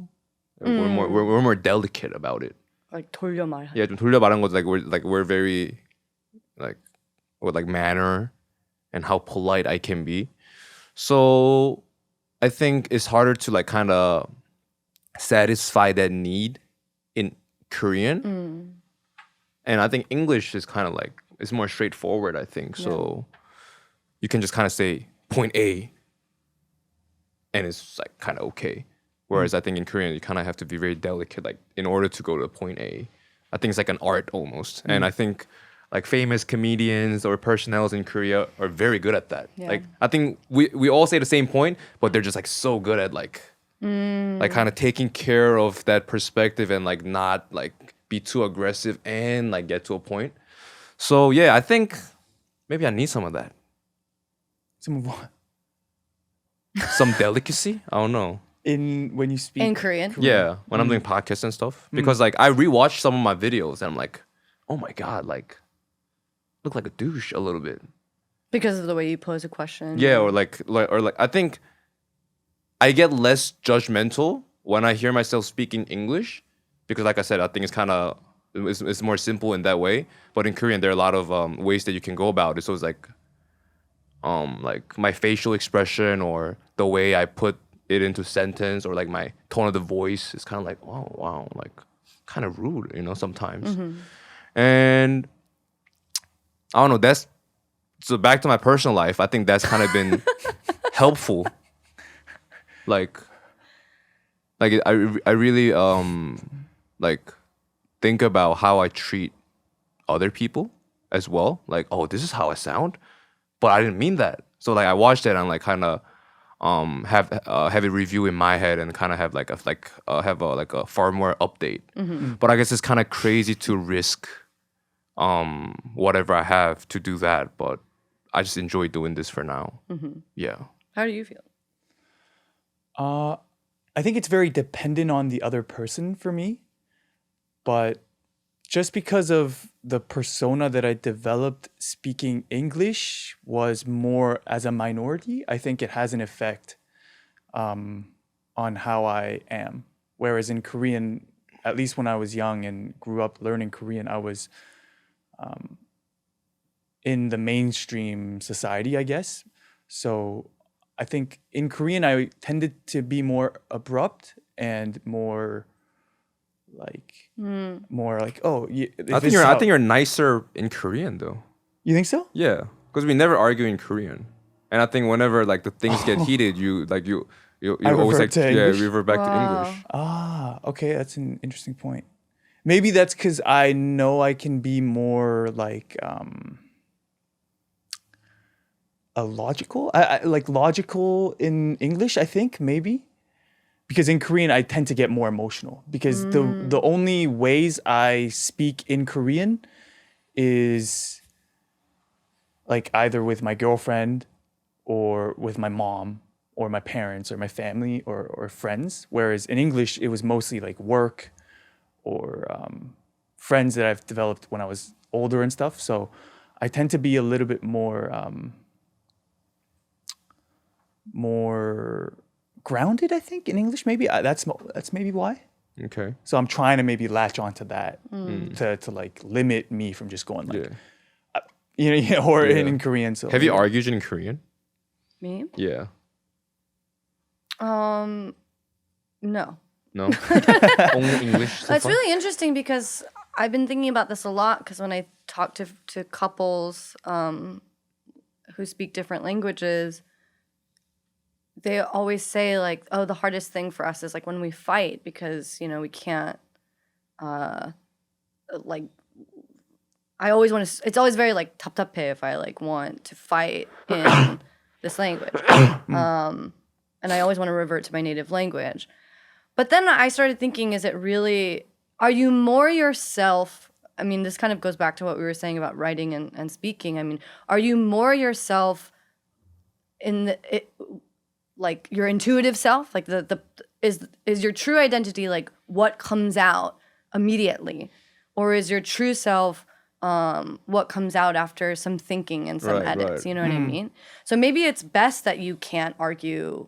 We're more delicate about it. like 돌려 말. Yeah, 좀 돌려 말한 거죠. We're very like with like manner and how polite I can be. So I think it's harder to like kind of satisfy that need in Korean. And I think English is kind of like it's more straightforward, I think. So you can just kind of say point A and it's like kind of okay. Whereas I think in Korean you kind of have to be very delicate like in order to go to point A. I think it's like an art almost. And I think like famous comedians or personnels in Korea are very good at that. Yeah. Like I think we all say the same point, but they're just like so good at like kind of taking care of that perspective and like not like be too aggressive and like get to a point. So yeah, I think maybe I need some of that. Some of what? Some delicacy? I don't know. When you speak In Korean. Yeah, when I'm doing podcasts and stuff. Because like I rewatch some of my videos and I'm like, oh my God, like look like a douche a little bit. Because of the way you pose a question. Yeah, or like I think I get less judgmental when I hear myself speaking English because like I said, I think it's more simple in that way. But in Korean, there are a lot of ways that you can go about it. So it's like my facial expression or the way I put it into sentence or like my tone of the voice is kind of like, oh wow, like kind of rude, you know, sometimes. And I don't know, so back to my personal life, I think that's kind of been helpful. Like I really like think about how I treat other people as well. Like, oh, this is how I sound, but I didn't mean that. So like I watched it and like kind of have a review in my head and kind of have a far more update. But I guess it's kind of crazy to risk whatever I have to do that. But I just enjoy doing this for now. Yeah. How do you feel? I think it's very dependent on the other person for me. But just because of the persona that I developed speaking English was more as a minority, I think it has an effect on how I am. Whereas in Korean, at least when I was young and grew up learning Korean, I was in the mainstream society, I guess. So I think in Korean, I tended to be more abrupt and more like, oh, I think you're nicer in Korean though. You think so? Yeah, because we never argue in Korean, and I think whenever like the things get heated, you always like revert back to English. Ah, okay, that's an interesting point. Maybe that's because I know I can be more like logical. I like logical in English, I think, maybe. Because in Korean, I tend to get more emotional. Because the only ways I speak in Korean is like either with my girlfriend or with my mom or my parents or my family or friends. Whereas in English, it was mostly like work or friends that I've developed when I was older and stuff. So I tend to be a little bit more grounded, I think, in English. Maybe that's maybe why. Okay. So I'm trying to maybe latch onto that to like limit me from just going like, or in Korean. So have you argued in Korean? Me? Yeah. No. No. Only English. So It's far? really interesting because I've been thinking about this a lot because when I talk to couples who speak different languages, they always say like, oh, the hardest thing for us is like when we fight because, you know, we can't like I always want to it's always very like 답답해 if I like want to fight in this language. And I always want to revert to my native language. But then I started thinking, are you more yourself? I mean, this kind of goes back to what we were saying about writing and speaking. I mean, are you more yourself in like your intuitive self? Like is your true identity like what comes out immediately? Or is your true self what comes out after some thinking and some edits? Right. You know what I mean? So maybe it's best that you can't argue,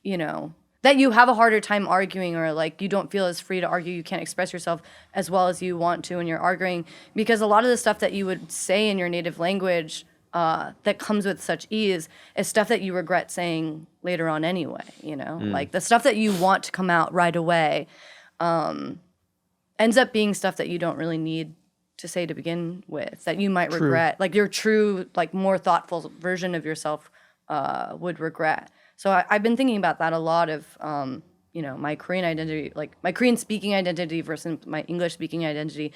you know, that you have a harder time arguing, or like you don't feel as free to argue, you can't express yourself as well as you want to when you're arguing, because a lot of the stuff that you would say in your native language that comes with such ease is stuff that you regret saying later on anyway, you know? Like the stuff that you want to come out right away ends up being stuff that you don't really need to say to begin with, that you might regret. Like your true, like more thoughtful version of yourself would regret. So I've been thinking about that a lot of, you know, my Korean identity, like my Korean speaking identity versus my English speaking identity.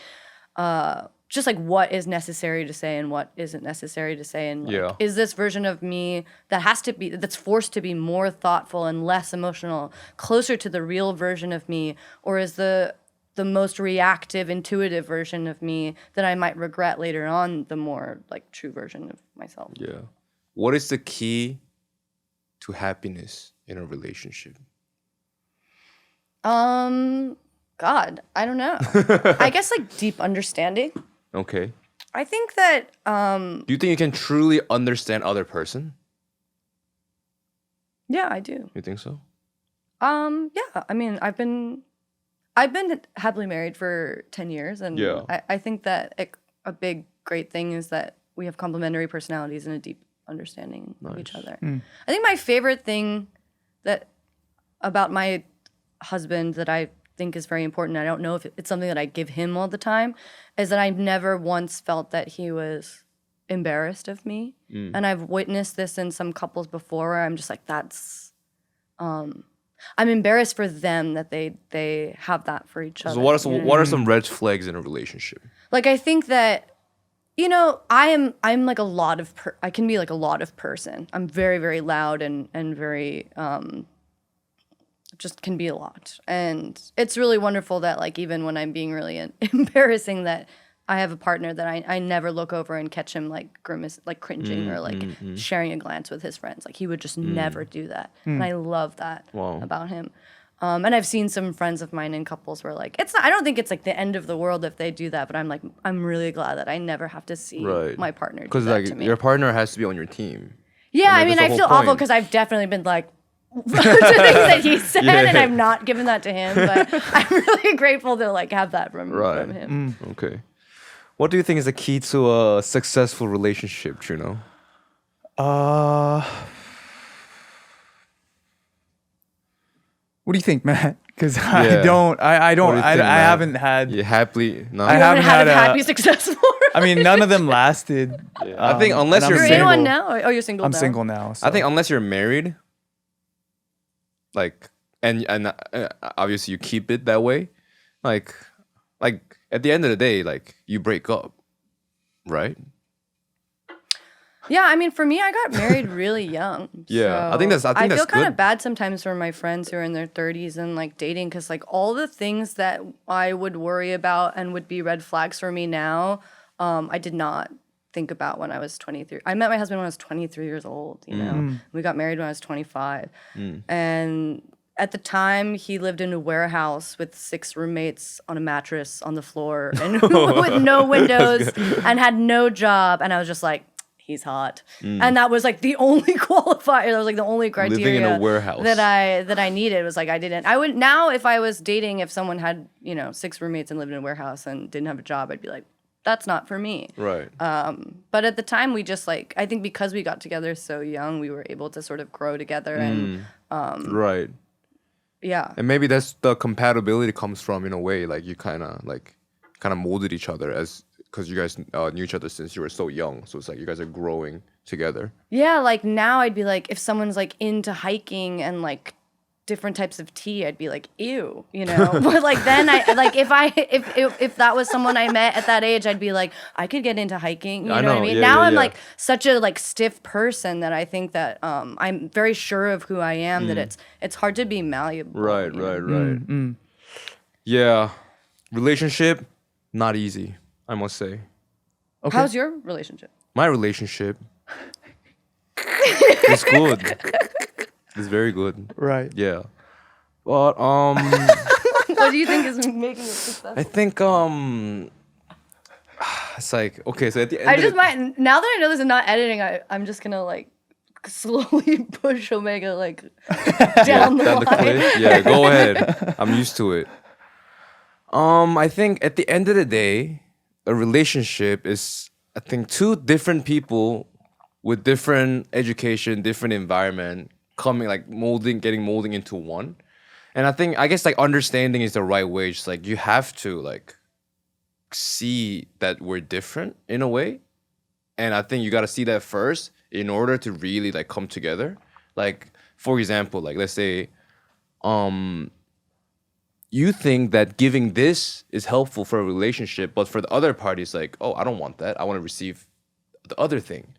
Just like what is necessary to say and what isn't necessary to say. And like, is this version of me that has to be, that's forced to be more thoughtful and less emotional, closer to the real version of me? Or is the most reactive, intuitive version of me that I might regret later on the more like true version of myself? Yeah. What is the key to happiness in a relationship? God, I don't know. I guess like deep understanding. Okay. I think that Do you think you can truly understand other person? yeah, I do. You think so? Yeah. I mean, I've been happily married for 10 years, and I think that a big great thing is that we have complementary personalities and a deep understanding of each other. I think my favorite thing that about my husband that I think is very important, I don't know if it's something that I give him all the time, is that I've never once felt that he was embarrassed of me. And I've witnessed this in some couples before where I'm just like, that's I'm embarrassed for them that they have that for each other. So what are some red flags in a relationship? Like I think that, you know, I'm like I can be like a lot of person. I'm very, very loud and very just can be a lot. And it's really wonderful that like even when I'm being really embarrassing, that I have a partner that I never look over and catch him like grimace, like cringing or like sharing a glance with his friends. Like he would just never do that. And I love that about him. And I've seen some friends of mine in couples where like, I don't think it's like the end of the world if they do that, but I'm really glad that I never have to see my partner do that like to me. your partner has to be on your team. Yeah, I mean, I feel awful point. because I've definitely been like, to things that he said, and I've not given that to him. But I'm really grateful to like have that from him. Okay. What do you think is the key to a successful relationship, Juno? What do you think, Matt? Because Yeah. I don't, What do you think, I Matt? haven't had. You happily no. I You haven't haven't had had a a- happy, successful. I mean, none of them lasted. I think unless and I'm you're You're single. anyone now? Oh, you're single I'm now. single now. So. I think unless you're married, like and obviously you keep it that way, like at the end of the day, like you break up, right? Yeah, I mean, for me, I got married really young. Yeah, so I think that's I feel kind good. of bad sometimes for my friends who are in their 30s and like dating, because like all the things that I would worry about and would be red flags for me now, I did not think about when I was 23. I met my husband when I was 23 years old. You know, we got married when I was 25, and at the time, he lived in a warehouse with 6 roommates on a mattress on the floor and with no windows and had no job. And I was just like, he's hot. And that was like the only qualifier. That was like the only criteria Living in a warehouse. that I needed. Was like I would now if I was dating, if someone had, you know, 6 roommates and lived in a warehouse and didn't have a job, I'd be like, that's not for me. Right. But at the time, we just like, I think because we got together so young, we were able to sort of grow together and Right. yeah. And maybe that's the compatibility comes from in a way, like you kind of molded each other as because you guys knew each other since you were so young. So it's like you guys are growing together. Yeah, like now I'd be like, if someone's like into hiking and like different types of tea, I'd be like, ew, you know. But like then I like if that was someone I met at that age, I'd be like, I could get into hiking. You know what I mean? Yeah, now yeah, I'm yeah. like such a like stiff person that I think that I'm very sure of who I am, that it's hard to be malleable. Right, you know? right. Yeah. Relationship, not easy, I must say. Okay. How's your relationship? My relationship is good. It's very good. Right. Yeah. But What do you think is making it successful? I think it's like okay, so at the end I of just the, might now that I know this is not editing, I'm just gonna like slowly push Omega like down the Down the line. cliff? Yeah, go ahead. I'm used to it. I think at the end of the day, a relationship is, I think, two different people with different education, different environment, coming like molding into one. And I guess like understanding is the right way. Just like you have to like see that we're different in a way. And I think you got to see that first in order to really like come together. Like, for example, like let's say you think that giving this is helpful for a relationship, but for the other party, it's like, oh, I don't want that. I want to receive the other thing.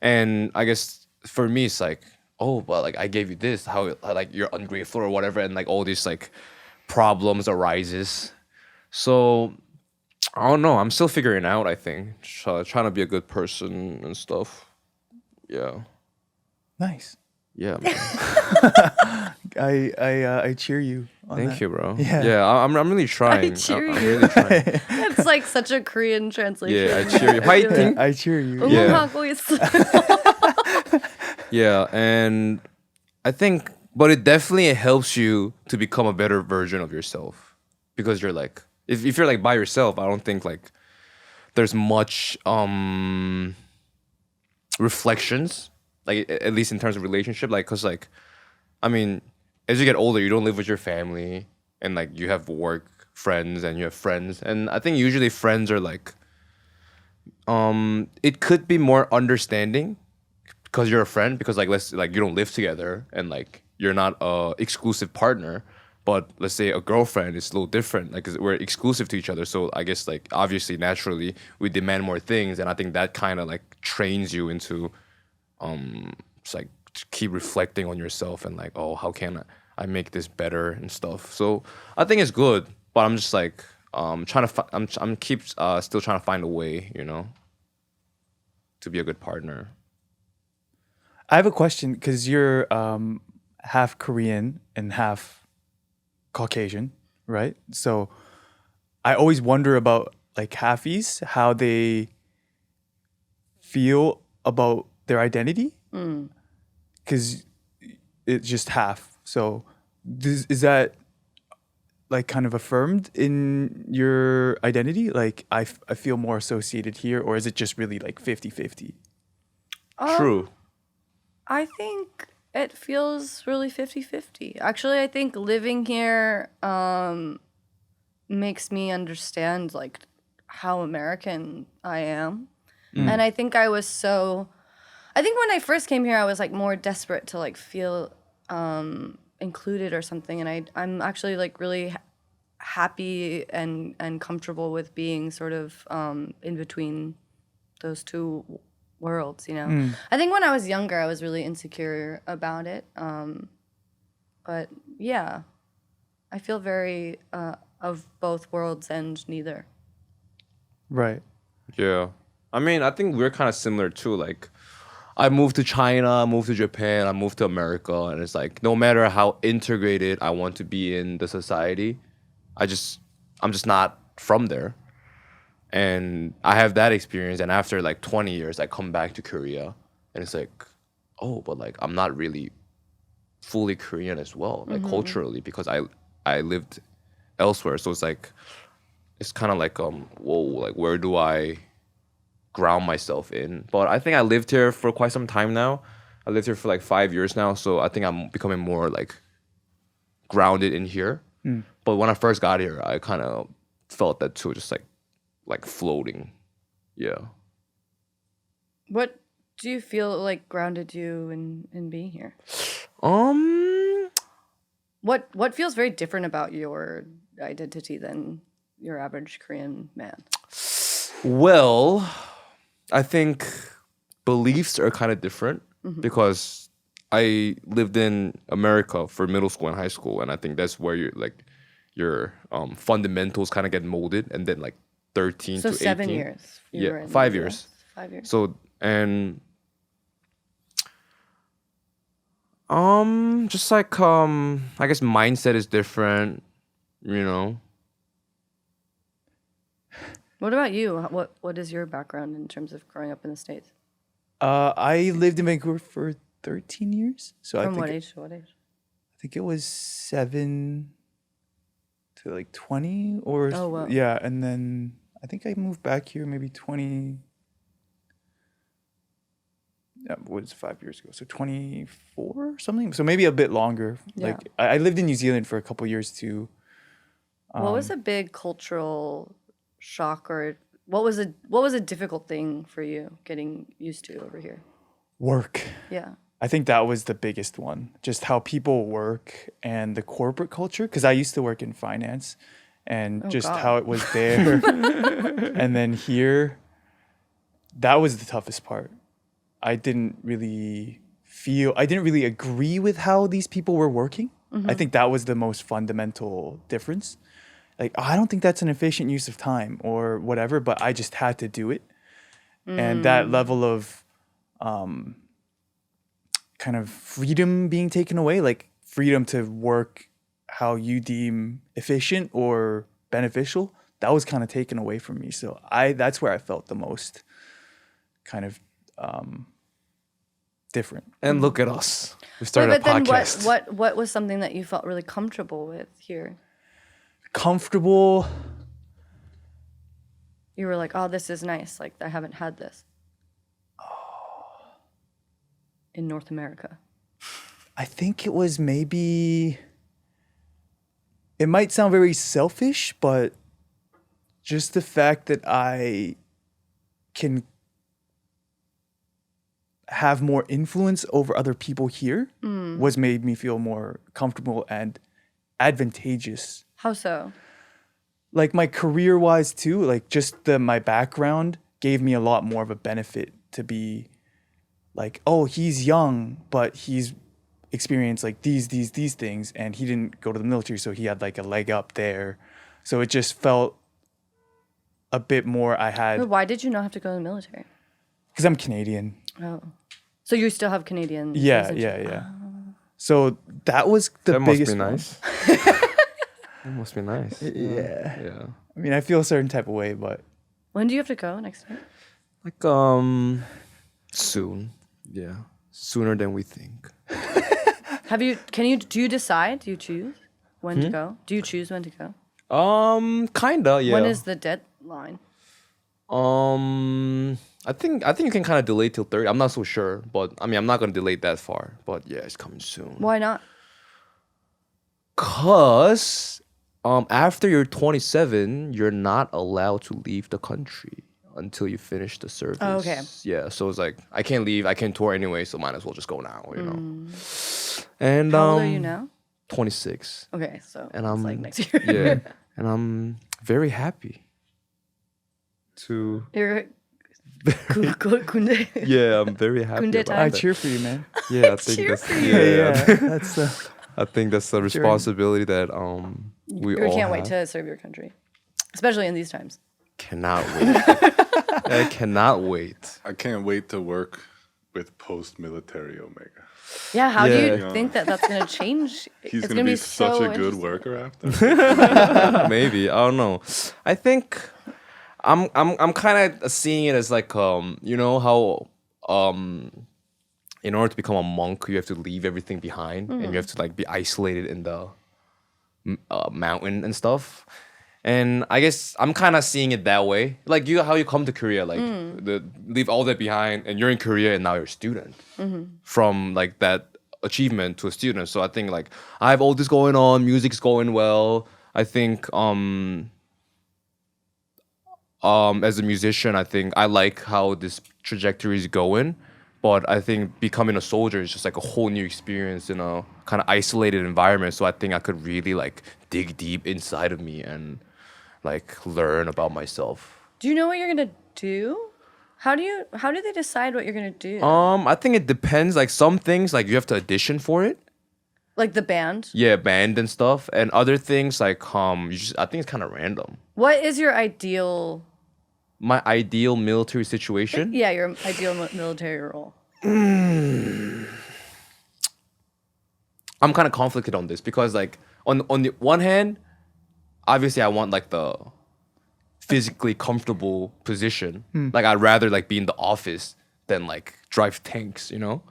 And I guess for me, it's like, oh, but like I gave you this, how like you're ungrateful or whatever, and like all these like problems arises. So I don't know. I'm still figuring out. I think trying to be a good person and stuff. Yeah, Nice. yeah. Man. I cheer you. On Thank that. you, bro. Yeah. Yeah, I'm really trying. cheer I'm you. really trying. It's like such a Korean translation. Yeah, I cheer you. 화이팅. I cheer you. Yeah. 응원하고 있어. Yeah, and I think, but it definitely helps you to become a better version of yourself because you're like, if you're like by yourself, I don't think like there's much reflections, like at least in terms of relationship, like because like, I mean, as you get older, you don't live with your family, and like you have work friends and you have friends, and I think usually friends are like, it could be more understanding because you're a friend, because like let's like you don't live together and like you're not a exclusive partner, but let's say a girlfriend is a little different, like 'cause we're exclusive to each other, so I guess like obviously naturally we demand more things, and I think that kind of like trains you into just like to keep reflecting on yourself and like, oh, how can I make this better and stuff. So I think it's good, but I'm just like trying to I'm keep still trying to find a way, you know, to be a good partner. I have a question because you're half Korean and half Caucasian, right? So I always wonder about like halfies, how they feel about their identity, because it's just half. So is that like kind of affirmed in your identity? Like I feel more associated here, or is it just really like 50-50? True. I think it feels really 50-50. Actually, I think living here makes me understand like how American I am. And I think I think when I first came here, I was like more desperate to like feel included or something. And I'm actually like really happy and comfortable with being sort of in between those two worlds, you know. I think when I was younger, I was really insecure about it. But yeah, I feel very of both worlds and neither. Right. Yeah. I mean, I think we're kind of similar too. Like, I moved to China, I moved to Japan, I moved to America, and it's like no matter how integrated I want to be in the society, I'm just not from there. And I have that experience, and after like 20 years, I come back to Korea, and it's like, oh, but like I'm not really fully Korean as well, like culturally, because I lived elsewhere. So it's kind of like whoa, like where do I ground myself in? But I think I lived here for quite some time now. I lived here for like 5 years now, so I think I'm becoming more like grounded in here. But when I first got here, I kind of felt that too, just like floating. Yeah. What do you feel like grounded you in being here? What feels very different about your identity than your average Korean man? Well, I think beliefs are kind of different because I lived in America for middle school and high school, and I think that's where your fundamentals kind of get molded, and then like 13 So to 18. 7 years. You were Yeah, in 5 the years. US. 5 years. So and just like I guess mindset is different, you know. What about you? What is your background in terms of growing up in the States? I lived in Vancouver for 13 years. So From what age to what age? I think it was 7 to like 20 or Oh, wow. yeah, and then I think I moved back here maybe 20. That was 5 years ago, so 24 or something. So maybe a bit longer. Yeah. Like I lived in New Zealand for a couple years too. What was a big cultural shock, or what was a difficult thing for you getting used to over here? Work. Yeah. I think that was the biggest one. Just how people work and the corporate culture. Because I used to work in finance, and just God. how it was there. And then here, that was the toughest part. I didn't really agree with how these people were working. I think that was the most fundamental difference. Like, I don't think that's an efficient use of time or whatever, but I just had to do it. And that level of kind of freedom being taken away, like freedom to work how you deem efficient or beneficial, that was kind of taken away from me. So that's where I felt the most kind of different. And look at us. We started Wait, a but then podcast. what was something that you felt really comfortable with here? Comfortable. You were like, oh, this is nice. Like, I haven't had this in North America. I think it was maybe, it might sound very selfish, but just the fact that I can have more influence over other people here was made me feel more comfortable and advantageous. How so? Like my career wise too, like just my background gave me a lot more of a benefit to be like, oh, he's young, but he's experienced like these things, and he didn't go to the military, so he had like a leg up there. So it just felt a bit more I had, But why did you not have to go to the military? because I'm Canadian. Oh. So you still have Canadian Yeah. citizenship. So that was the That must biggest be one. nice. That must be nice. Yeah. Yeah. I mean, I feel a certain type of way, but When do you have to go next time? Like soon. Yeah. Sooner than we think. Do you decide? Do you choose when to go? Do you choose when to go? Kinda, yeah. When is the deadline? I think you can kind of delay till 30. I'm not so sure, but I mean, I'm not gonna delay that far. But yeah, it's coming soon. Why not? Cause after you're 27, you're not allowed to leave the country until you finish the service. Oh, okay. Yeah, so it's like I can't leave. I can't tour anyway, so might as well just go now. You know. And How old are you now? 26. Okay, so And it's I'm like next year. Yeah, and I'm very happy to. You're 군대. Yeah, I'm very happy. 군대 about I time. that. cheer for you, man. Yeah, I think cheer that's for you. yeah. That's I think that's the responsibility that we You all can't wait have. to serve your country, especially in these times. Cannot wait. I cannot wait. I can't wait to work with post-military Omega. Yeah, how do Yeah. you think that that's gonna change? He's It's gonna be so such a good interesting. worker after. Maybe I don't know. I think I'm kind of seeing it as like you know how in order to become a monk you have to leave everything behind and you have to like be isolated in the mountain and stuff. And I guess I'm kind of seeing it that way. Like how you come to Korea, like leave all that behind, and you're in Korea and now you're a student. From like that achievement to a student. So I think like I have all this going on, music's going well. I think as a musician, I think I like how this trajectory is going. But I think becoming a soldier is just like a whole new experience in a kind of isolated environment. So I think I could really like dig deep inside of me and like learn about myself. Do you know what you're gonna do? How do they decide what you're gonna do? I think it depends. Like some things, like you have to audition for it. Like the band? Yeah, band and stuff. And other things like I think it's kind of random. What is your ideal? My ideal military situation. Yeah, your ideal military role. I'm kind of conflicted on this because like on the one hand, obviously I want like the physically comfortable position. Like I'd rather like be in the office than like drive tanks, you know?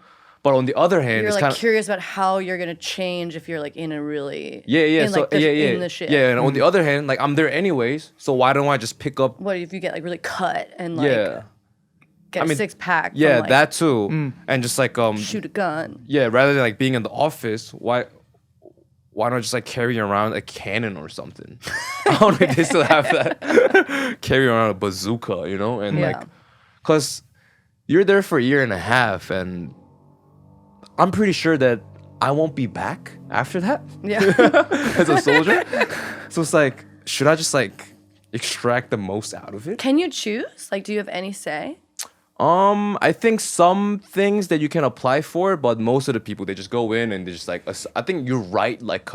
But on the other hand, You're it's like kind of curious about how you're gonna change if you're like in a really yeah. in, So like, the, in the shit. yeah. And on the other hand, like I'm there anyways. So why don't I just pick up? What if you get like really cut and like Yeah, get I mean, a 6-pack? yeah, from, like, that too. And just like shoot a gun. yeah, rather than like being in the office, why not just like carry around a cannon or something? I don't know if they still have that. Carry around a bazooka, you know, and Yeah. like, cause you're there for a year and a half, and I'm pretty sure that I won't be back after that Yeah. as a soldier. So it's like, should I just like extract the most out of it? Can you choose? Like, do you have any say? I think some things that you can apply for, but most of the people they just go in and they just like I think you write like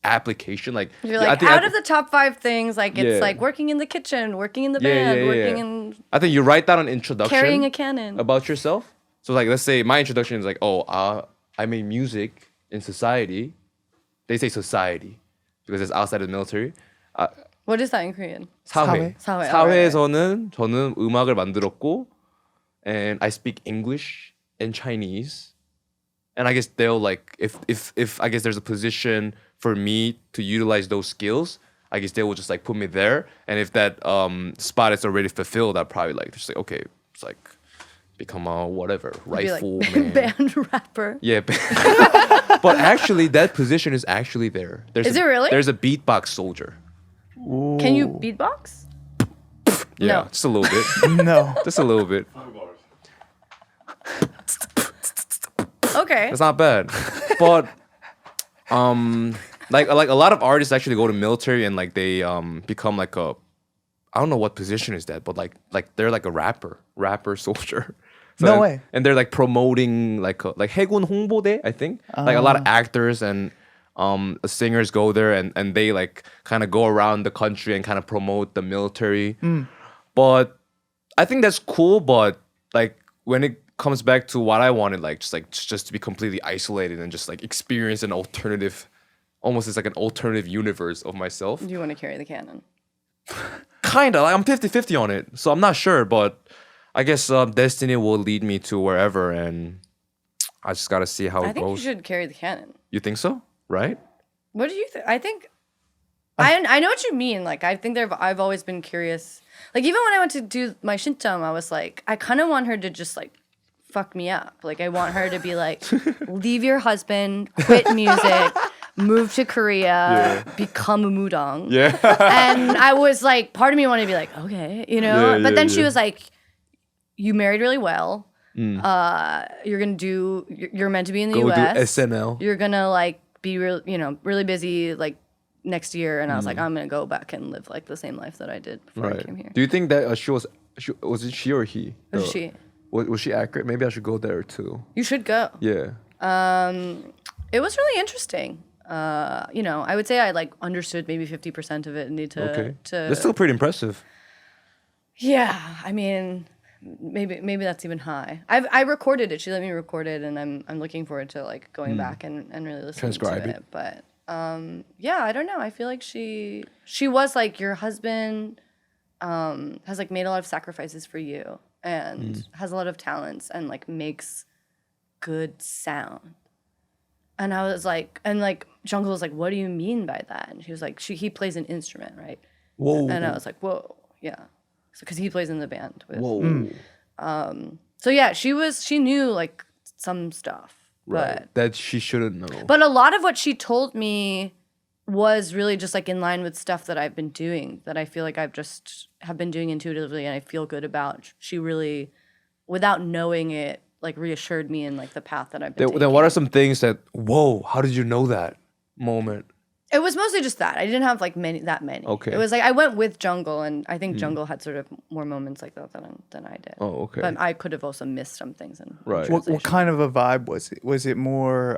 application like You're yeah, I like think out of the top 5 things, like it's Yeah. like working in the kitchen, working in the yeah, band, yeah, working yeah. in I think you write down an introduction carrying a cannon. about yourself. So like let's say my introduction is like I made music in society. They say society because it's outside of the military. What is that in Korean? 사회. 사회. 사회에서는 저는 음악을 만들었고 and I speak English and Chinese. And I guess they'll like if I guess there's a position for me to utilize those skills, I guess they will just like put me there. And if that spot is already fulfilled, I'd probably like just say, okay, it's like become a whatever, Be rifle like man. band rapper. Yeah, but actually that position is actually there. Is it really? There's a beatbox soldier. Can you beatbox? Yeah, No. just a little bit. No. Just a little bit. Okay. It's not bad. But like a lot of artists actually go to military and like they become like a I don't know what position is that, but like they're like a rapper soldier. So No and- way. And they're like promoting like 해군 홍보대, I think. Like a lot of actors and singers go there and they like kind of go around the country and kind of promote the military. But I think that's cool, but like when it comes back to what I wanted, like just to be completely isolated and just like experience an alternative, almost as like an alternative universe of myself. Do you want to carry the cannon? Kinda, like I'm 50-50 on it, so I'm not sure, but I guess destiny will lead me to wherever, and I just gotta see how I it think you goes. should carry the cannon. You think so? Right? What do you think? I think I know what you mean. Like I think I've always been curious. Like even when I went to do my shintom, I was like, I kind of want her to just like fuck me up. Like I want her to be like, leave your husband, quit music, move to Korea, become a mudang. Yeah. And I was like, part of me wanted to be like, okay, you know. Yeah, but yeah, then she yeah. was like, you married really well. You're meant to be in the Go do U.S. SNL. You're gonna like be really busy like next year. And I was like, I'm gonna go back and live like the same life that I did before I came here. Do you think that was it she or he? It was she. Was she accurate? Maybe I should go there too. You should go. Yeah. It was really interesting. I would say I like understood maybe 50% of it and need to. Okay. to That's still pretty impressive. Yeah, I mean, maybe that's even high. I recorded it. She let me record it, and I'm looking forward to like going back and really listening Transcribe to it. it. But yeah, I don't know. I feel like she was like your husband has like made a lot of sacrifices for you and has a lot of talents and like makes good sound. And I was like, Jungkook was like, what do you mean by that? And she was like, he plays an instrument, right? Whoa. And I was like, whoa, yeah. So because he plays in the band with. Whoa. So yeah, she knew like some stuff, Right. That she shouldn't know. but a lot of what she told me was really just like in line with stuff that I've been doing that I feel like I've just have been doing intuitively and I feel good about. She really, without knowing it, like reassured me in like the path that I've been taking. Then what are some things that whoa, how did you know that moment? It was mostly just that. I didn't have like that many. Okay. It was like I went with Jungle, and I think Jungle had sort of more moments like that than I did. Oh, okay. But I could have also missed some things. Right. What kind of a vibe was it? Was it more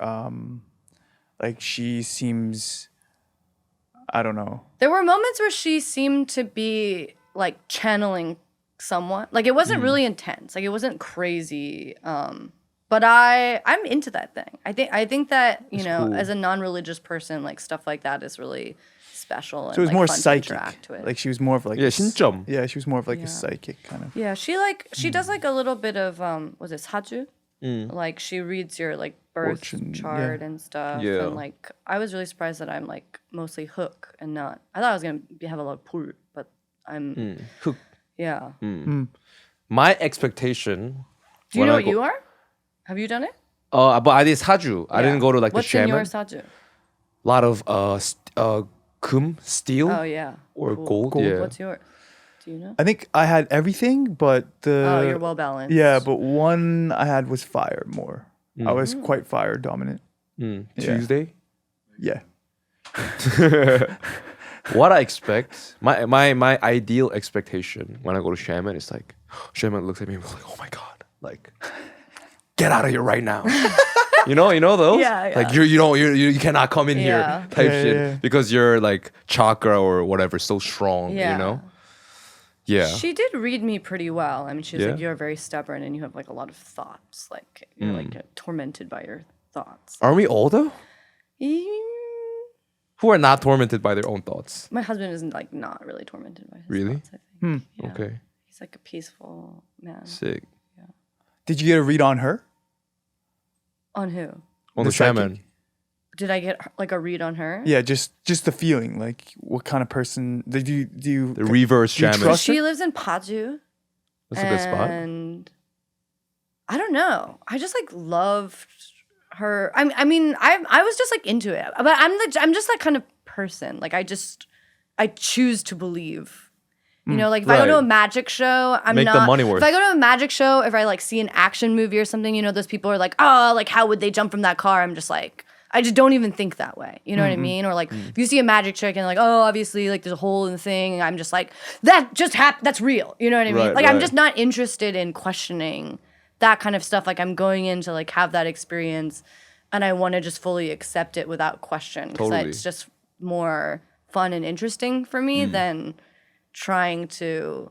like she seems, I don't know. There were moments where she seemed to be like channeling someone. Like it wasn't really intense. Like it wasn't crazy. But I'm into that thing. I think that, cool. as a non-religious person, like stuff like that is really special and So it was like, more fun to psychic. interact with. Like she was more of like Yeah, 신점. Yeah, she was more of like Yeah. a psychic kind of. Yeah, she does like a little bit of was it 사주? Like she reads your like birth Fortune, chart and stuff. Yeah. And like I was really surprised that I'm like mostly hook and not. I thought I was gonna have a lot of pull, but I'm Hook. yeah. My expectation. Do you know what you are? Have you done it? But I did 사주. I didn't go to like What's the in shaman. your saju? A lot of kum, steel, Oh yeah. or Cool. gold. Yeah. What's yours? Do you know? I think I had everything, but Oh, you're well balanced. yeah, but one I had was fire more. I was quite fire dominant. Yeah. Tuesday. Yeah. What I expect, my ideal expectation when I go to shaman is like, shaman looks at me and goes like, oh my god, like, get out of here right now. You know those? Yeah, yeah. Like you cannot come in Yeah. here type Yeah, shit yeah. because your like chakra or whatever is so strong. Yeah. You know? Yeah. She did read me pretty well. I mean, she was Yeah? like, "You're very stubborn and you have like a lot of thoughts. Like you're like tormented by your thoughts." Are we all though? Mm, Who are not tormented by their own thoughts? My husband is like not really tormented by his Really? thoughts. I think. Yeah. Okay. He's like a peaceful man. Sick. Did you get a read on her? On who? On the The psychic. shaman. Did I get like a read on her? Yeah, just the feeling, like what kind of person do you The reverse Do you shaman. trust- She lives in Paju. That's a good spot. And I don't know. I just like loved her. I mean, I was just like into it. But I'm just that kind of person. Like I choose to believe. You know, like if I go to a Right. magic show, I'm Make the not. money worth. If I go to a magic show, if I like see an action movie or something, you know, those people are like, oh, like how would they jump from that car? I'm just like, I just don't even think that way. You know what I mean? Or like if you see a magic trick and like, oh, obviously like there's a hole in the thing, I'm just like, that just happened. That's real. You know what I mean? Right, Like I'm right. just not interested in questioning that kind of stuff. Like I'm going in to like have that experience, and I want to just fully accept it without question. Because Totally. it's just more fun and interesting for me than trying to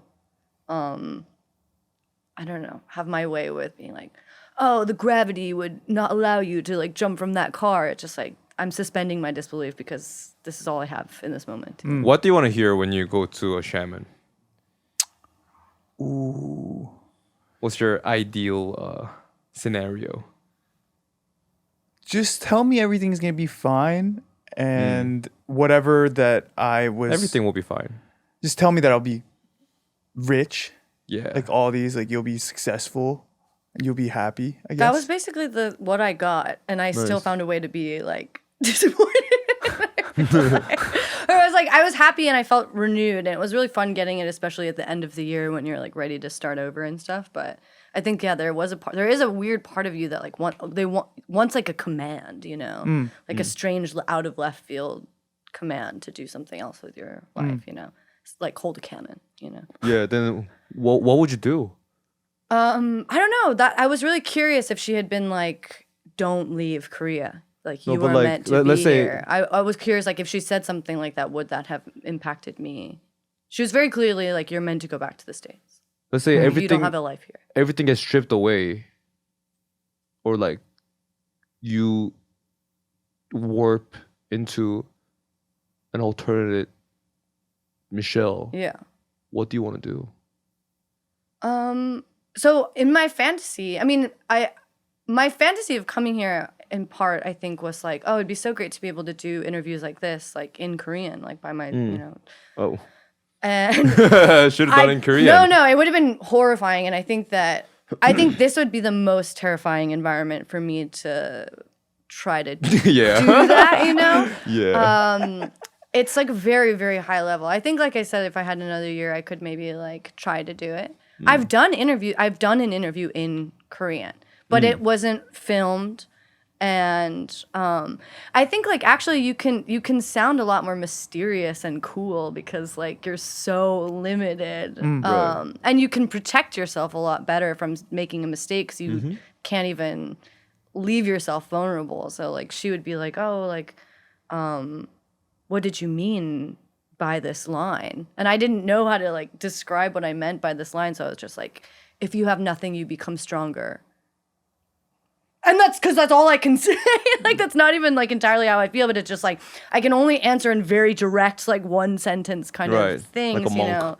I don't know, have my way with being like, oh, the gravity would not allow you to like jump from that car. It's just like I'm suspending my disbelief because this is all I have in this moment. What do you want to hear when you go to a shaman? Ooh. What's your ideal scenario? Just tell me everything's gonna be fine, and whatever that I was. Everything will be fine. Just tell me that I'll be rich, Yeah. like all these, like you'll be successul, and you'll be happy. I guess That was basically what I got, and I still Nice. found a way to be like disappointed. Or I was happy and I felt renewed, and it was really fun getting it, especially at the end of the year when you're like ready to start over and stuff. But I think there is a weird part of you that like wants like a command, you know, like a strange out of left field command to do something else with your life, you know, it's like hold a cannon, you know. Yeah. Then what would you do? I don't know. That I was really curious if she had been like, "Don't leave Korea. Like No, you but, are like, meant to let's be say- here." I was curious, like if she said something like that, would that have impacted me? She was very clearly like, "You're meant to go back to the States. Let's say You don't everything have a life here." everything gets stripped away, or like you warp into an alternate Michelle. Yeah. What do you want to do? So in my fantasy, I mean, my fantasy of coming here in part, I think, was like, oh, it'd be so great to be able to do interviews like this, like in Korean, like by my, you know. Oh, And should have done in Korean. No, it would have been horrifying, and I think this would be the most terrifying environment for me to try to do Yeah. that. You know. Yeah. It's like very, very high level. I think, like I said, if I had another year, I could maybe like try to do it. I've done an interview in Korean, but it wasn't filmed. And I think like actually you can sound a lot more mysterious and cool because like you're so limited. Right. And you can protect yourself a lot better from making a mistake because you can't even leave yourself vulnerable. So like she would be like, oh, like what did you mean by this line? And I didn't know how to like describe what I meant by this line, so I was just like, if you have nothing, you become stronger. And that's because that's all I can say. Like that's not even like entirely how I feel, but it's just like I can only answer in very direct, like one sentence kind Right. of things, Like a you monk. know.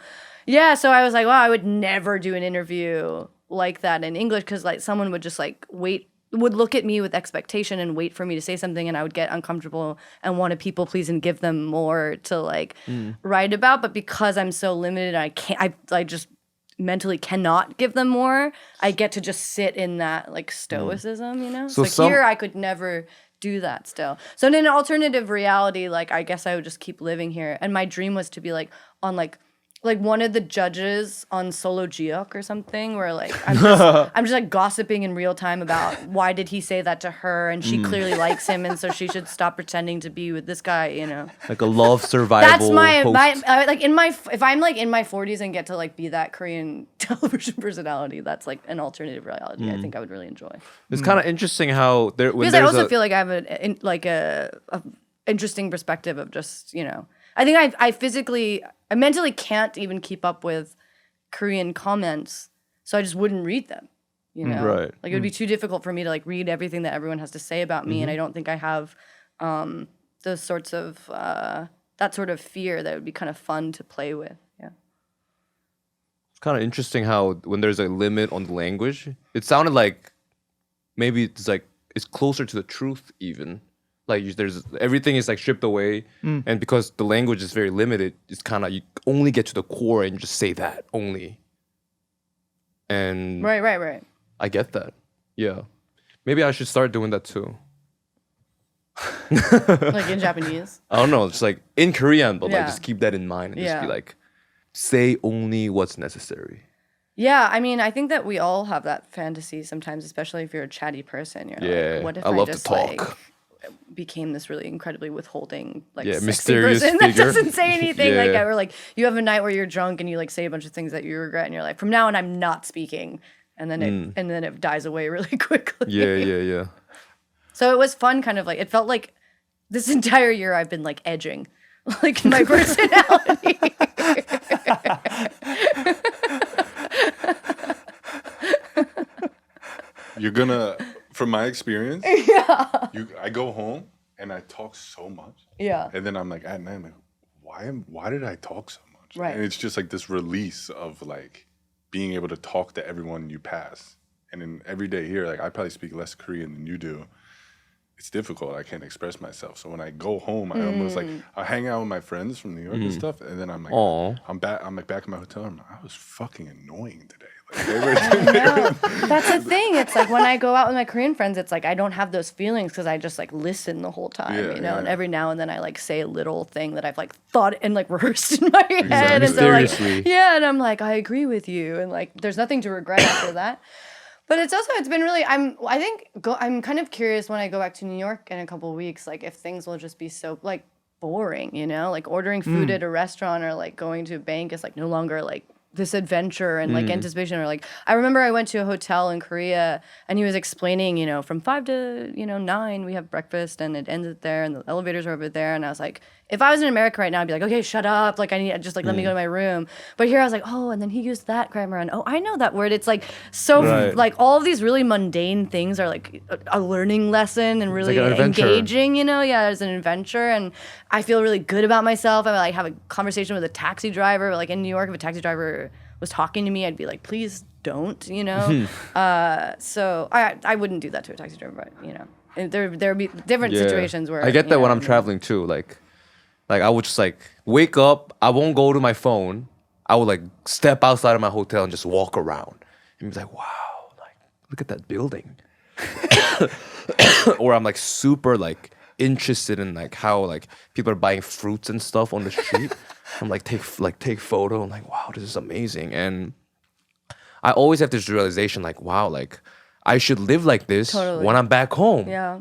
Yeah, so I was like, wow, I would never do an interview like that in English because like someone would just like would look at me with expectation and wait for me to say something, and I would get uncomfortable and want to people please and give them more to like write about. But because I'm so limited, I just mentally cannot give them more. I get to just sit in that like stoicism, you know. So So here I could never do that still. So in an alternative reality, like I guess I would just keep living here. And my dream was to be like on like one of the judges on Solo Geok or something, where like I'm just like gossiping in real time about why did he say that to her, and she clearly likes him, and so she should stop pretending to be with this guy, you know. Like a love survival. That's my host. like if I'm like in my 40s and get to like be that Korean television personality, that's like an alternative reality. I think I would really enjoy. It's kind of interesting how there. When Because I there's also a, feel like I have a interesting perspective of just, you know, I think I mentally can't even keep up with Korean comments, so I just wouldn't read them, you know? Right. Like it would be too difficult for me to like read everything that everyone has to say about me, and I don't think I have those sorts of, that sort of fear that would be kind of fun to play with, yeah. It's kind of interesting how when there's a limit on the language, it sounded like maybe it's closer to the truth even. Like there's everything is like stripped away, and because the language is very limited, it's kind of you only get to the core and just say that only. And Right. I get that. Yeah, maybe I should start doing that too. Like in Japanese. I don't know, just like in Korean, but like Yeah. just keep that in mind and just be Yeah. like, say only what's necessary. Yeah, I mean, I think that we all have that fantasy sometimes, especially if you're a chatty person. You're Yeah, like, what if I love to just talk. like became this really incredibly withholding, like Yeah, sexy mysterious person figure. that doesn't say anything. Like, Yeah. or like you have a night where you're drunk and you like say a bunch of things that you regret, and you're like, from now on, I'm not speaking, and then it dies away really quickly. Yeah. So it was fun, kind of like it felt like this entire year I've been like edging, like my personality. You're gonna, from my experience, I go home and I talk so much. Yeah. And then I'm like at night, I'm like, why did I talk so much? Right. And it's just like this release of like being able to talk to everyone you pass. And then every day here, like I probably speak less Korean than you do. It's difficult. I can't express myself. So when I go home, I almost like I hang out with my friends from New York and stuff, and then I'm like, Aw. I'm like back in my hotel. I'm like, I was fucking annoying today. Like, No, that's the thing. It's like when I go out with my Korean friends, it's like I don't have those feelings because I just like listen the whole time, Yeah, you know. yeah. And every now and then I like say a little thing that I've like thought and like rehearsed in my head, and so like Mysteriously. yeah, and I'm like I agree with you, and like there's nothing to regret after that. But it's been really I'm kind of curious when I go back to New York in a couple of weeks, like if things will just be so like boring, you know, like ordering food at a restaurant or like going to a bank is like no longer like this adventure and like anticipation. Or like I remember I went to a hotel in Korea and he was explaining, you know, from 5 to 9 we have breakfast and it ends there and the elevators are over there, and I was like, if I was in America right now, I'd be like, okay, shut up, like I need just like let me go to my room. But here I was like, oh, and then he used that grammar, and oh, I know that word. It's like so Right. like all of these really mundane things are like a learning lesson and really like an adventure. engaging, you know. Yeah, it's an adventure, and I feel really good about myself. I like have a conversation with a taxi driver. Like in New York, if a taxi driver was talking to me, I'd be like, please don't, you know. So I wouldn't do that to a taxi driver, but you know, and there would be different situations where I get that you when know, I'm traveling too. Like I would just like wake up. I won't go to my phone. I would like step outside of my hotel and just walk around and be like, wow, like look at that building. Or I'm like super like interested in like how like people are buying fruits and stuff on the street. I'm like take photo. I'm like, wow, this is amazing. And I always have this realization like, wow, like I should live like this Totally. when I'm back home. Yeah.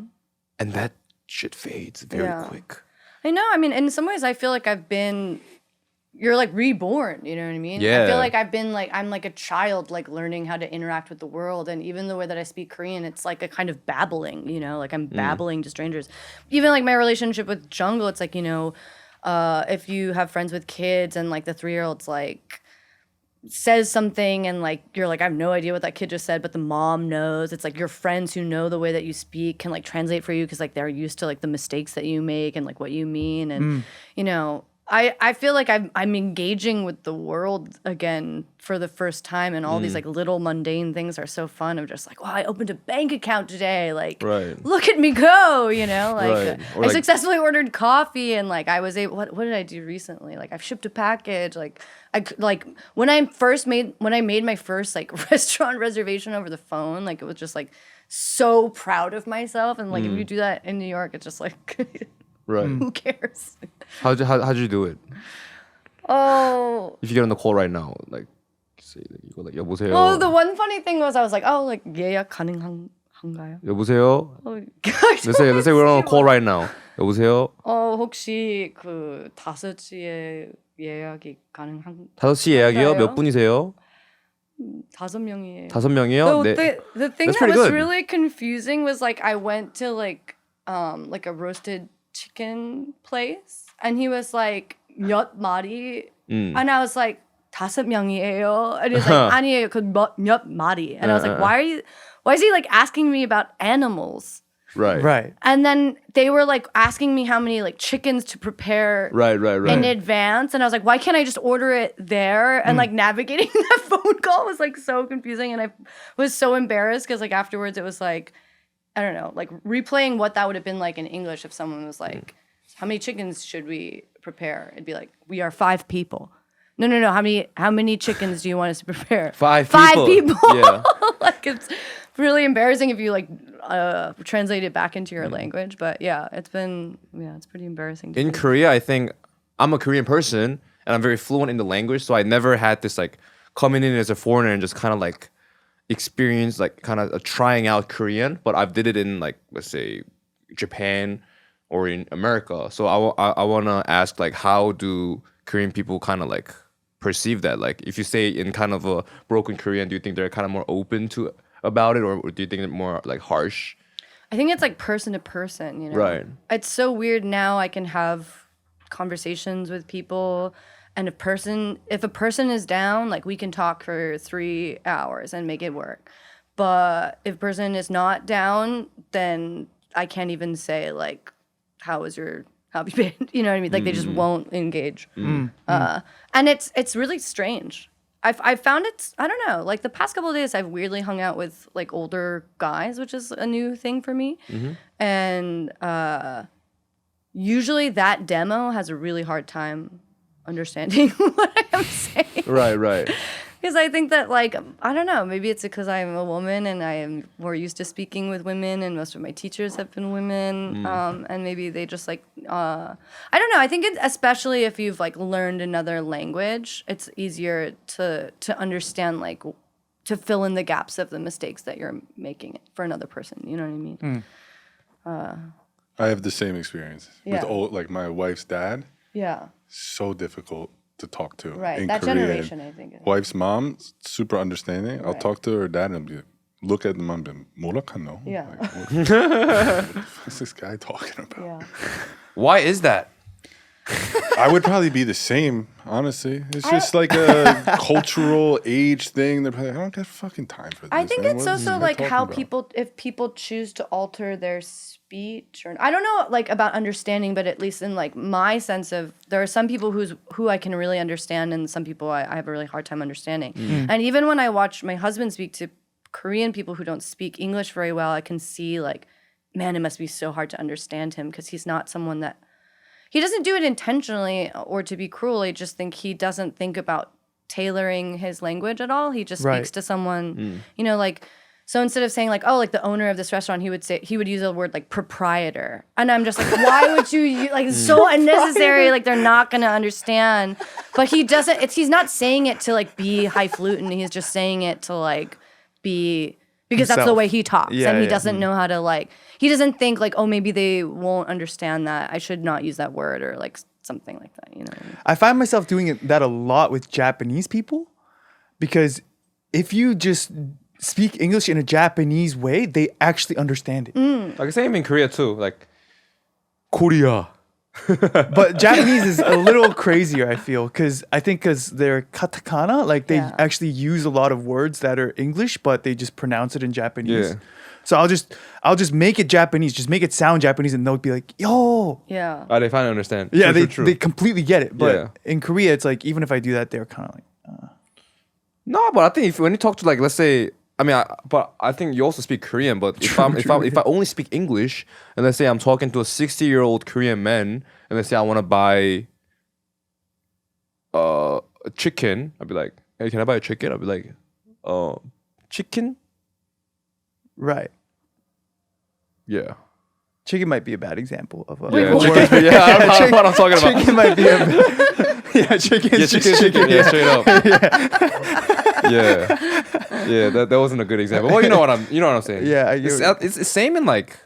And that shit fades very Yeah. quick. I know. I mean, in some ways, I feel like you're like reborn. You know what I mean? I Yeah. feel like I'm like a child, like learning how to interact with the world. And even the way that I speak Korean, it's like a kind of babbling, you know, like I'm babbling to strangers. Even like my relationship with Jungle, it's like, you know, if you have friends with kids and like the 3-year-old's like says something and like you're like I have no idea what that kid just said, but the mom knows. It's like your friends who know the way that you speak can like translate for you because like they're used to like the mistakes that you make and like what you mean. And you know, I feel like I'm engaging with the world again for the first time, and all these like little mundane things are so fun. I'm just like, wow, I opened a bank account today. Like, Right. look at me go, you know? Like, Right. Or I like- successfully ordered coffee, and like I was able. What did I do recently? Like, I've shipped a package. Like, when I made my first like restaurant reservation over the phone, like it was just like so proud of myself. And like if you do that in New York, it's just like. Right. Who cares? How'd you do it? Oh. If you get on the call right now, like say you go like 여보세요. Well, the one funny thing was I was like, oh, like 예약 가능한가요? 여보세요. Oh, Let's say we're on a call right now. 여보세요. 혹시 그 5시에 예약이 가능한? 5시 예약이요? 몇 그런가요? 분이세요? 5명이에요. 5명이요? The thing That's that pretty was good. really confusing was like I went to like a roasted chicken place, and he was like 몇 마리, and I was like 5명이에요, and he was like 아니에요, 그 몇 마리, and I was like why is he like asking me about animals? Right. Right. And then they were like asking me how many like chickens to prepare Right. in advance, and I was like, why can't I just order it there? And like navigating that phone call was like so confusing, and I was so embarrassed because like afterwards it was like, I don't know, like replaying what that would have been like in English if someone was like, how many chickens should we prepare? It'd be like, we are 5 people. No. How many chickens do you want us to prepare? 5 5 people. people. Yeah. Like it's really embarrassing if you like translate it back into your language. But yeah, it's pretty embarrassing. In Korea, I think I'm a Korean person and I'm very fluent in the language, so I never had this like coming in as a foreigner and just kind of like experience like kind of trying out Korean. But I've did it in like let's say Japan or in America. So I want to ask like how do Korean people kind of like perceive that? Like if you say in kind of a broken Korean, do you think they're kind of more open to about it, or do you think it's more like harsh? I think it's like person to person, you know. Right. It's so weird now. I can have conversations with people, and if a person is down, like we can talk for 3 hours and make it work. But if a person is not down, then I can't even say like, how have you been? You know what I mean? Like they just won't engage. And it's really strange. I found it, I don't know, like the past couple of days I've weirdly hung out with like older guys, which is a new thing for me. And usually that demo has a really hard time understanding what I am saying. Right. Because I think that, like, I don't know, maybe it's because I'm a woman and I am more used to speaking with women, and most of my teachers have been women. And maybe they just, like, I don't know. I think especially if you've, like, learned another language, it's easier to understand, like, to fill in the gaps of the mistakes that you're making for another person. You know what I mean? I have the same experience Yeah. with like my wife's dad. Yeah. So difficult to talk to. Right. In That Korean. generation, I think. Wife's mom, super understanding. I'll Right. talk to her dad and be like, look at the mom and be like, 뭐라 카노? Yeah. Like, what the fuck is this guy talking about? Yeah. Why is that? I would probably be the same, honestly. It's just like a cultural age thing. They're probably, I don't got fucking time for this. I think man. it's What is also this guy like how talking about? if people choose to alter their speech, or I don't know like about understanding, but at least in like my sense of, there are some people who I can really understand, and some people I have a really hard time understanding. And even when I watch my husband speak to Korean people who don't speak English very well, I can see like, man, it must be so hard to understand him, because he's not someone that, he doesn't do it intentionally or to be cruel. I just think he doesn't think about tailoring his language at all. He just Right. speaks to someone, you know, like, so instead of saying like, oh, like the owner of this restaurant, he would use a word like proprietor. And I'm just like, why would you like, it's so unnecessary. Like they're not going to understand. But he doesn't, he's not saying it to like be highfalutin. He's just saying it to like be, because that's the Himself. way he talks. Yeah, And he yeah. doesn't know how to like, he doesn't think like, oh, maybe they won't understand that. I should not use that word, or like something like that, you know what I mean? I find myself doing that a lot with Japanese people, because if you just speak English in a Japanese way, they actually understand it. Like same in Korea too. Like Korea. But Japanese is a little crazier, I feel, because they're katakana, like they Yeah. actually use a lot of words that are English, but they just pronounce it in Japanese. Yeah. So I'll just make it Japanese, just make it sound Japanese, and they'll be like, "Yo." Yeah. They finally understand. Yeah, True. they completely get it. But Yeah. in Korea, it's like even if I do that, they're kind of like, No, but I think if when you talk to like, let's say, but I think you also speak Korean. But if I only speak English, and let's say I'm talking to a 60-year-old Korean man, and let's say I want to buy a chicken, I'd be like, hey, can I buy a chicken? I'd be like, chicken? right. Yeah. Chicken might be a bad example of a Yeah, word. chicken. Yeah, I don't know what I'm talking about. Chicken might be a yeah, chicken. Yeah, chicken. Yeah, straight up. Yeah. That wasn't a good example. Well, you know what I'm saying. Yeah, I get it's the same in like,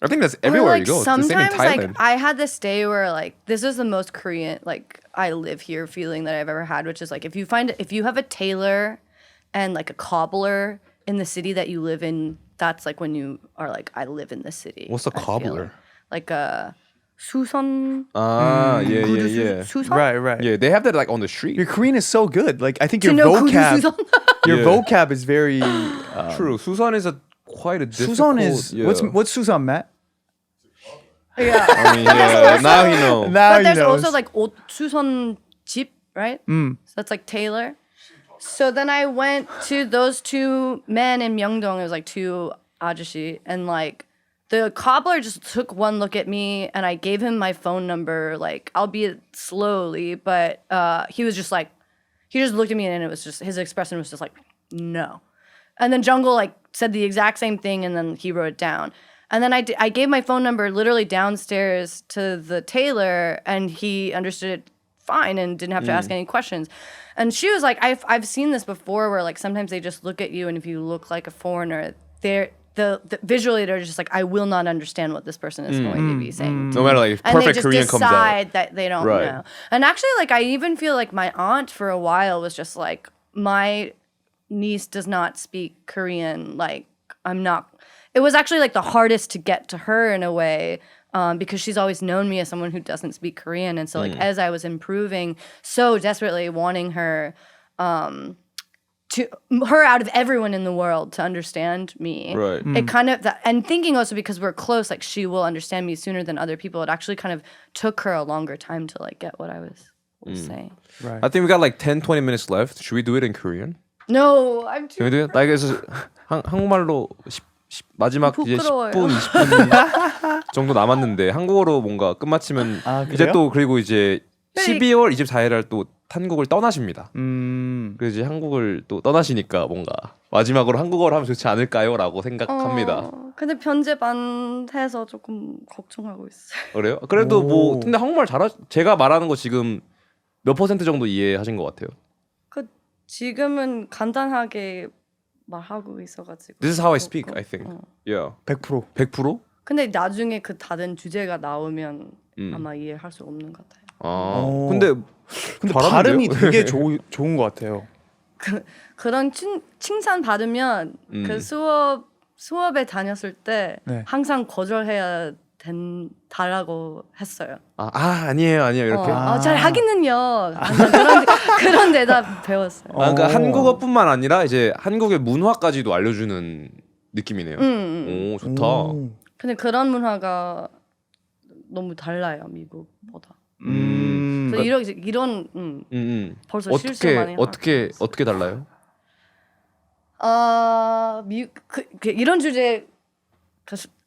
I think that's Or, everywhere like, you go. It's the same in sometimes, Thailand. like, I had this day where, like, this is the most Korean, like, I live here feeling that I've ever had, which is, like, if you have a tailor and, like, a cobbler in the city that you live in, that's, like, when you are, like, I live in this city. What's a I feel cobbler? Like a 수선. Yeah. 수선? Right. Yeah, they have that like on the street. Your Korean is so good. Like I think Do your you know vocab, 구두수선? your Yeah. vocab is very. True. Susan is quite a difficult. Susan is yeah. what's Susan, Matt? Yeah. I mean, yeah. Now you know. Now But he there's knows. also like 옷 수선 집, right? So that's like tailor. So then I went to those two men in Myeongdong. It was like two 아저씨, and like the cobbler just took one look at me, and I gave him my phone number, like albeit slowly, but he was just like, he just looked at me, and it was just his expression was just like no. And then Jungle like said the exact same thing, and then he wrote it down. And then I gave my phone number literally downstairs to the tailor, and he understood it fine and didn't have to ask any questions. And she was like, I've seen this before where like sometimes they just look at you, and if you look like a foreigner, they're the visually they're just like, I will not understand what this person is going to be saying. No matter like if And they perfect just Korean comes out. decide that they don't Right. know. And actually, like I even feel like my aunt for a while was just like, my niece does not speak Korean. Like I'm not. It was actually like the hardest to get to her in a way because she's always known me as someone who doesn't speak Korean. And so like as I was improving so desperately wanting her to her out of everyone in the world to understand me. Right. It kind of and thinking also because we're close, like she will understand me sooner than other people. It actually kind of took her a longer time to like get what I was saying. right. I think we got like 10-20 minutes left. Should we do it in Korean? No, I'm Can we too. do it? Like 한국말로 마지막 이제 부끄러워요. 10분 20분 정도 남았는데 한국어로 뭔가 끝마치면 아, 이제 그래요? 또 그리고 이제 네. 12월 24일 날 또 한국을 떠나십니다. Mm. 그래서 이제 한국을 또 떠나시니까 뭔가 마지막으로 한국어로 하면 좋지 않을까요?라고 생각합니다. 근데 편집안해서 조금 걱정하고 있어요. 그래요? 그래도 뭐 오. 근데 한국말 제가 말하는 거 지금 몇 퍼센트 정도 이해하신 것 같아요? 그 지금은 간단하게 말하고 있어가지고. This is how I speak, I think. Yeah. 100%. 100%? 근데 나중에 그 다른 주제가 나오면 아마 이해할 수 없는 것 같아요. 아, 오. 근데 발음이 되게 좋은 것 같아요. 그런 칭찬 받으면 그 수업에 다녔을 때 네. 항상 거절해야 된다라고 했어요. 아니에요 이렇게. 잘 하기는요. 항상 그런 대답 배웠어요. 그러니까 한국어뿐만 아니라 이제 한국의 문화까지도 알려주는 느낌이네요. 오, 좋다. 오. 근데 그런 문화가 너무 달라요 미국보다. 그래서 이런 벌써 실수 많이 어떻게 달라요? 이런 주제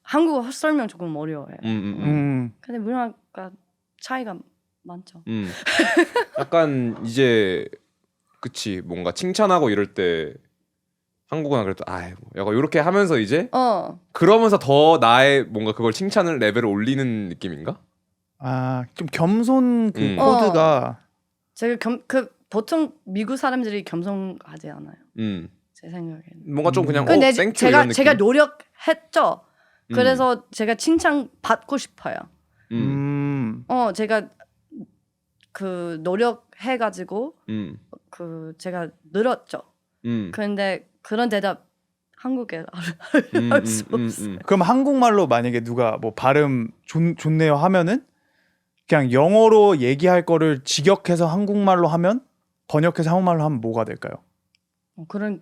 한국어 설명 조금 어려워요. 근데 문화가 차이가 많죠. 약간 이제 그치 뭔가 칭찬하고 이럴 때 한국어나 그래도 약간 이렇게 하면서 이제 그러면서 더 나의 뭔가 그걸 칭찬을 레벨을 올리는 느낌인가? 좀 겸손 그 코드가 제가 보통 미국 사람들이 겸손하지 않아요. 제 생각에는. 뭔가 좀 그냥 근데 땡큐 이런 느낌. 제가 노력했죠. 그래서 제가 칭찬 받고 싶어요. 제가 그 노력해가지고 제가 늘었죠. 근데 그런 대답 한국에 할 수 없어요. 그럼 한국말로 만약에 누가 뭐 발음 좋네요 하면은 그냥 영어로 얘기할 거를 직역해서 한국말로 하면 번역해서 한국말로 하면 뭐가 될까요? 그런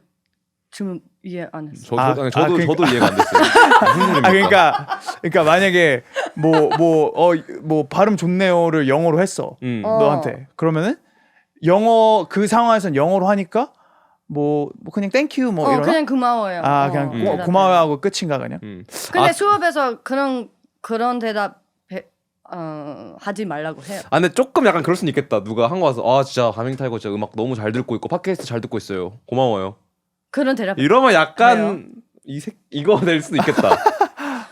지금 이해 안 했어. 저도 이해가 안 됐어요. 무슨 소리입니까? 그러니까 만약에 뭐 발음 좋네요를 영어로 했어. 너한테. 그러면은 영어 그 상황에서는 영어로 하니까 뭐 그냥 땡큐 뭐 이러나? 그냥 고마워요. 그냥 고마워요 하고 끝인가 그냥. 근데 수업에서 그런 대답 하지 말라고 해요. 근데 조금 약간 그럴 수는 있겠다. 누가 한국 와서 진짜 가맹탈고 진짜 음악 너무 잘 듣고 있고 팟캐스트 잘 듣고 있어요. 고마워요. 그런 대답. 이러면 약간 이거 될 수도 있겠다.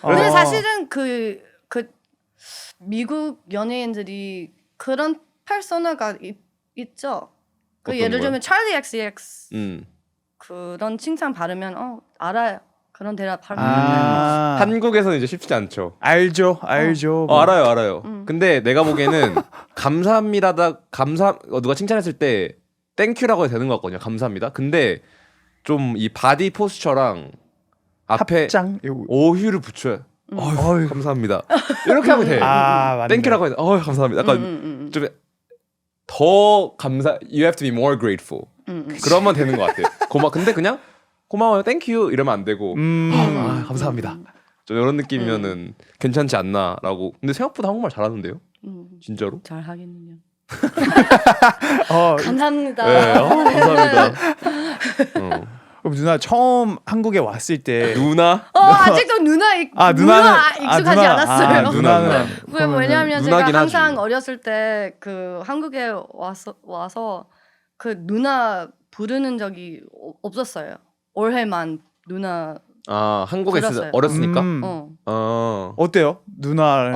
근데 사실은 그 미국 연예인들이 그런 퍼소나가 있죠. 그 예를 들면 찰리 XCX 그런 칭찬 받으면 알아요. 그런 대답 하면 한국에서는 이제 쉽지 않죠. 알죠. 알아요. 근데 내가 보기에는 감사합니다다 누가 칭찬했을 때 땡큐라고 해도 되는 것 같거든요. 감사합니다. 근데 좀 이 바디 포스처랑 앞에 합장 오휴를 붙여요. 감사합니다. 이렇게 하면 돼. 맞네. 땡큐라고 해도 감사합니다. 약간 좀 더 You have to be more grateful. 그러면 되는 것 같아요. 근데 그냥 고마워요, 땡큐 이러면 안 되고 감사합니다. 좀 이런 느낌이면은 괜찮지 않나라고. 근데 생각보다 한국말 잘하는데요, 진짜로? 잘 하겠네요. 어, 감사합니다. 네, 감사합니다. 그럼 누나 처음 한국에 왔을 때 누나? 아직도 누나 익숙하지 않았어요. 누나는 왜냐하면 누나긴 제가 항상 하지. 어렸을 때 그 한국에 와서 그 누나 부르는 적이 없었어요. 올해만 누나 한국에 들었어요. 어렸으니까? 어때요? 누나는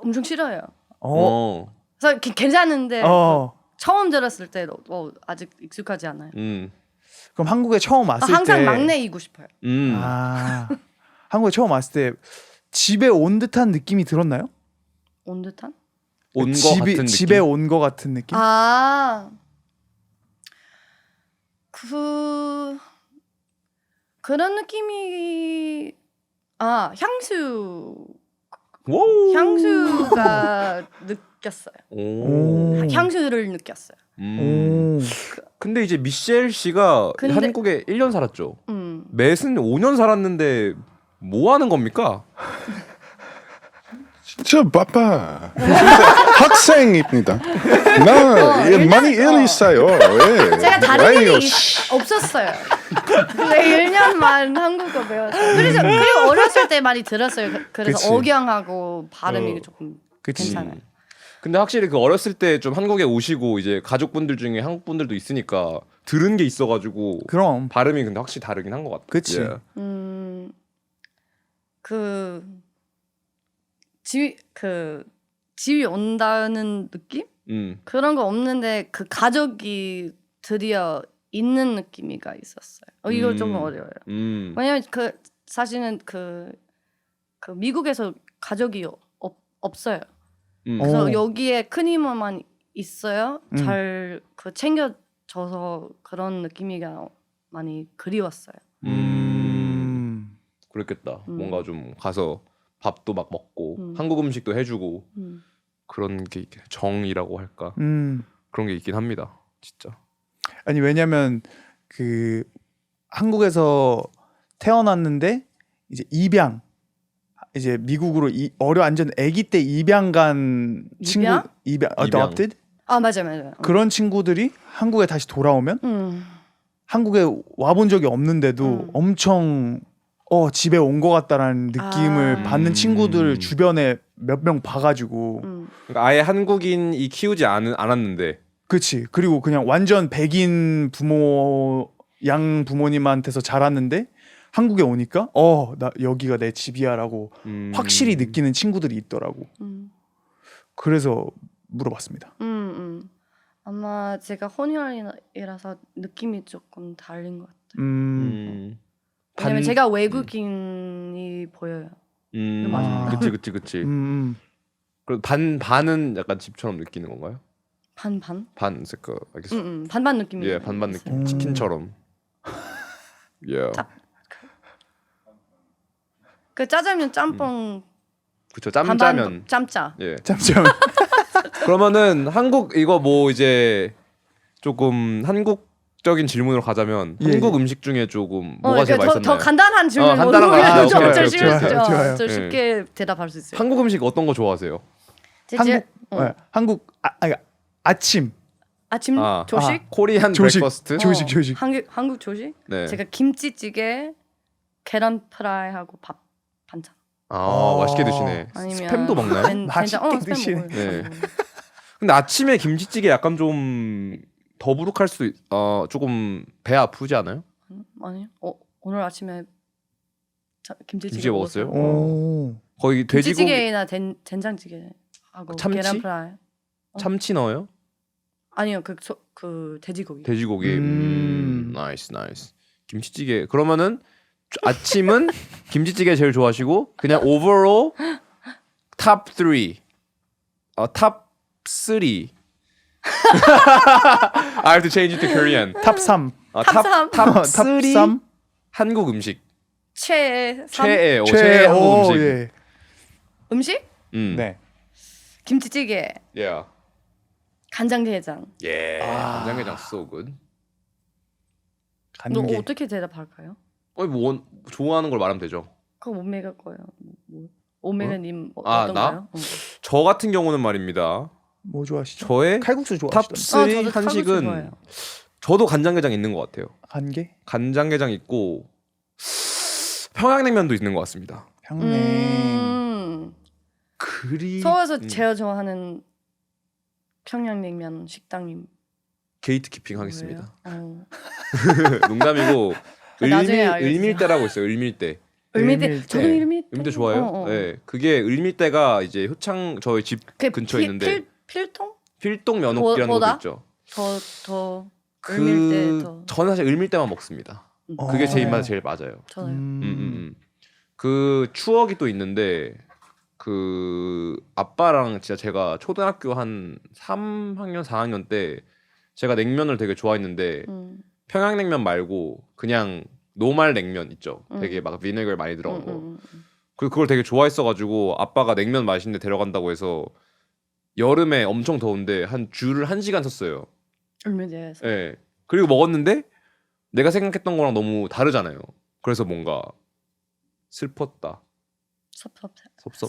엄청 싫어요. 그래서 괜찮은데 처음 들었을 때 아직 익숙하지 않아요. 그럼 한국에 처음 왔을 때 항상 막내이고 싶어요. 한국에 처음 왔을 때 집에 온 듯한 느낌이 들었나요? 온 듯한? 온 거 같은 느낌? 집에 온 거 같은 느낌? 그런 느낌이 향수가 느꼈어요. 향수를 느꼈어요. 근데 이제 미셸 씨가 한국에 1년 살았죠. 맷은 5년 살았는데 뭐 하는 겁니까? 저 바빠. 학생입니다. 나 많이 일 있어요. 제가 다른 일이 없었어요. 근데 1년만 한국어 배웠어요. 그리고 어렸을 때 많이 들었어요. 그래서 그치. 억양하고 발음이 조금 괜찮아요. 근데 확실히 그 어렸을 때 좀 한국에 오시고 이제 가족분들 중에 한국 분들도 있으니까 들은 게 있어가지고 그럼 발음이 근데 확실히 다르긴 한 것 같아요. 그치. 예. 집이 온다는 느낌? 그런 거 없는데 그 가족이 드디어 있는 느낌이가 있었어요. 이거 좀 어려워요. 왜냐면 사실은 그 미국에서 가족이 없어요. 그래서 여기에 큰 이모만 있어요. 잘 챙겨줘서 그런 느낌이가 많이 그리웠어요. 그랬겠다. 뭔가 좀 가서 밥도 막 먹고 한국 음식도 해주고 그런 게 정이라고 할까 그런 게 있긴 합니다. 진짜. 아니 왜냐면 그 한국에서 태어났는데 이제 입양 이제 미국으로 완전 아기 때 입양 간 친구 입양 adopted 맞아요. 그런 친구들이 한국에 다시 돌아오면 한국에 와본 적이 없는데도 엄청 집에 온 것 같다라는 느낌을 받는 친구들 주변에 몇 명 봐가지고 그러니까 아예 한국인이 키우지 않았는데 그치. 그리고 그냥 완전 백인 양 부모님한테서 자랐는데 한국에 오니까 나 여기가 내 집이야라고 확실히 느끼는 친구들이 있더라고. 그래서 물어봤습니다. 아마 제가 혼혈이라서 느낌이 조금 다른 것 같아요. 왜냐면 제가 외국인이 보여요. 그치. 그리고 반은 약간 집처럼 느끼는 건가요? 반? 그 알겠어. 반반 느낌이. 예, 반반 느낌. 치킨처럼. 예. 그 짜장면 짬뽕. 그쵸. 짬짜면. 짬짜. 예. 잠시만. 그러면은 한국 이거 뭐 이제 조금 한국 적인 질문으로 가자면 예, 한국 예. 음식 중에 조금 뭐가 제일 그러니까 맛있었나요? 더 간단한 질문 간단한 거. 좀 오케이, 오케이, 좋아요. 좀 쉽게 대답할 수 있어요. 한국 음식 어떤 거 좋아하세요? 한국 아침 아침 조식? 코리안 조식. 브렉퍼스트? 조식. 한국 조식? 네. 제가 김치찌개, 계란 프라이하고 밥 반찬. 맛있게 드시네. 아니면 스팸도 먹나요? 맛있게 스팸 드시네. 먹어요. 네. 근데 아침에 김치찌개 약간 좀 더부룩할 수 조금 배 아프지 않아요? 아니요. 오늘 아침에 김치찌개 김치찌개 먹었어요? 오. 거의 돼지고기 김치찌개나 된장찌개 하고 참치? 계란 프라이. 참치 넣어요? 아니요. 그 돼지고기. 돼지고기. 나이스. 김치찌개. 그러면은 아침은 김치찌개 제일 좋아하시고 그냥 overall top 3. top 3. I have to change it to Korean. 탑 3. top 3 3. 한국 음식. 최애 최애 한국 음식. 예. 음식? 네. 김치찌개, Yeah. 간장게장. 간장게장 so good. 너 간게. 어떻게 대답할까요? 뭐 좋아하는 걸 말하면 되죠. 그거 오메가 거예요. 오메가님 어떤가요? 저 같은 경우는 말입니다. 뭐 좋아하시죠? 저의 칼국수 탑 좋아하시죠? 3 저도 칼국수 한식은 좋아해요. 저도 간장게장 있는 것 같아요. 간게? 간장게장 있고 평양냉면도 있는 것 같습니다. 평냉. 서울에서 제일 좋아하는 평양냉면 식당님 게이트키핑 하겠습니다. 뭐예요? 농담이고 나중에 알겠어요. 을밀대라고 있어요. 을밀대. 을밀대. 저도 네. 을밀대. 을밀대 좋아요. 네, 그게 을밀대가 이제 효창 저희 집 근처에 있는데 필통? 필동 면옥기라는 보다? 곳도 있죠. 더 을밀대 더. 저는 사실 을밀대만 먹습니다. 그게 제 입맛에 제일 맞아요. 저는 그 추억이 또 있는데 그 아빠랑 진짜 제가 초등학교 한 3학년 4학년 때 제가 냉면을 되게 좋아했는데 평양냉면 말고 그냥 노말 냉면 있죠. 되게 막 비네गर 많이 들어간 거. 그걸 되게 좋아했어가지고 아빠가 냉면 맛있는데 데려간다고 해서 여름에 엄청 더운데 한 줄을 1시간 섰어요. 을밀대에서. 네. 그리고 먹었는데 내가 생각했던 거랑 너무 다르잖아요. 그래서 뭔가 슬펐다.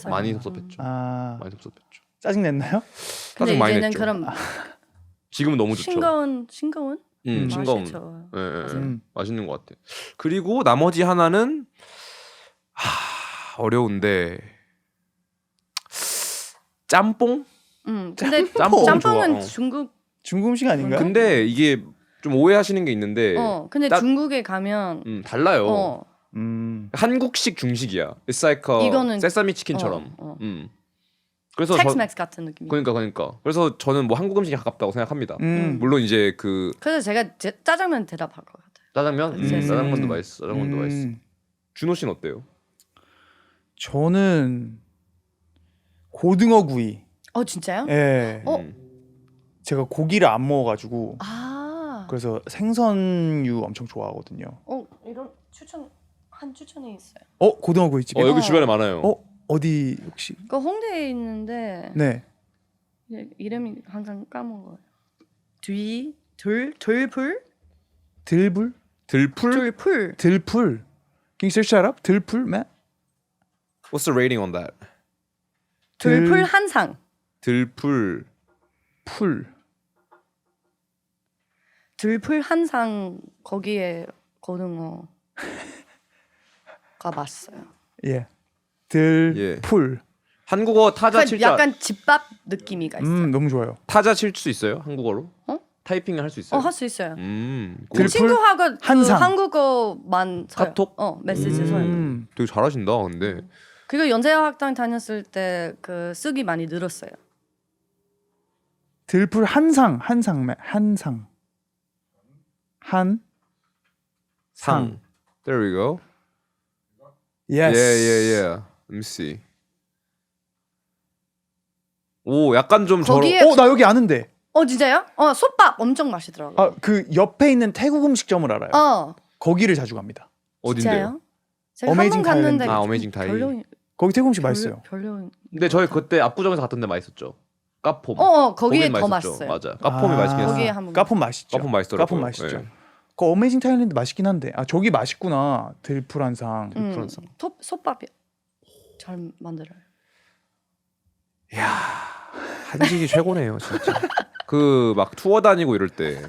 많이 섭섭했죠. 많이 섭섭했죠. 짜증 냈나요? 근데 짜증 많이 이제는 냈죠. 그럼 지금은 너무 좋죠. 싱거운 싱거운. 맛이 좋아요. 맛있는 것 같아. 그리고 나머지 하나는 어려운데 짬뽕? 근데 짬뽕 짬뽕은 좋아. 중국 음식 아닌가요? 근데 이게 좀 오해하시는 게 있는데 근데 중국에 가면 달라요. 한국식 중식이야. It's like 이거는 세사미 치킨처럼. 그래서 텍스맥스 같은 느낌. 그러니까. 그래서 저는 뭐 한국 음식이 가깝다고 생각합니다. 음. 물론 이제 그래서 제가 짜장면 대답할 것 같아요. 짜장면, 짜장면도 맛있어. 짜장면도 맛있어. 준호 씨는 어때요? 저는 고등어 구이. 진짜요? 예. 음. 제가 고기를 안 먹어가지고 아. 그래서 생선류 엄청 좋아하거든요. 이런 추천이 있어요. 고등어 구이집이. 여기 주변에 많아요. 어디 혹시? 그 홍대에 있는데 네. 이름이 항상 까먹어요. 들풀? 들불? 들풀? 들풀. Can you search that up? 들풀, Matt? What's the rating on that? 들풀 한상. 들풀. 들풀 한상 거기에 고등어가 맛있어요. 예. 들풀. 한국어 타자 칠 줄 약간 집밥 느낌이가 있어요. 너무 좋아요. 타자 칠 수 있어요? 한국어로? 타이핑을 할 수 있어요? 할 수 있어요. 들풀 친구하고 한상. 한국어만 써요. 카톡? 메시지 써요. 되게 잘하신다. 근데 그리고 연세학당 다녔을 때 그 쓰기 많이 늘었어요. 들풀 한상. There we go. Yes. Yeah. Let me see. 오, 약간 좀 거기에- 나 여기 아는데. 진짜요? 솥밥 엄청 맛있더라고요. 그 옆에 있는 태국 음식점을 알아요. 거기를 자주 갑니다. 어딘데요? 제가 한 번 어메이징 갔는데 타일랜드. 어메이징 타이. 거기 태국 음식 맛있어요. 별로. 근데 저희 그때 압구정에서 갔던데 맛있었죠. 까폼. 거기에 거긴 더 맛있었죠. 맛있어요. 맞아. 까폼이 맛있긴 했어. 거기에 한번 까폰 맛있죠. 까폼 맛있더라고요. 까폰 맛있죠. 네. 그 어메이징 타일랜드 맛있긴 한데. 아 저기 맛있구나. 들프란상. 프랑스. 솥밥이 잘 만들어요. 이야 한식이 최고네요 진짜. 그 막 투어 다니고 이럴 때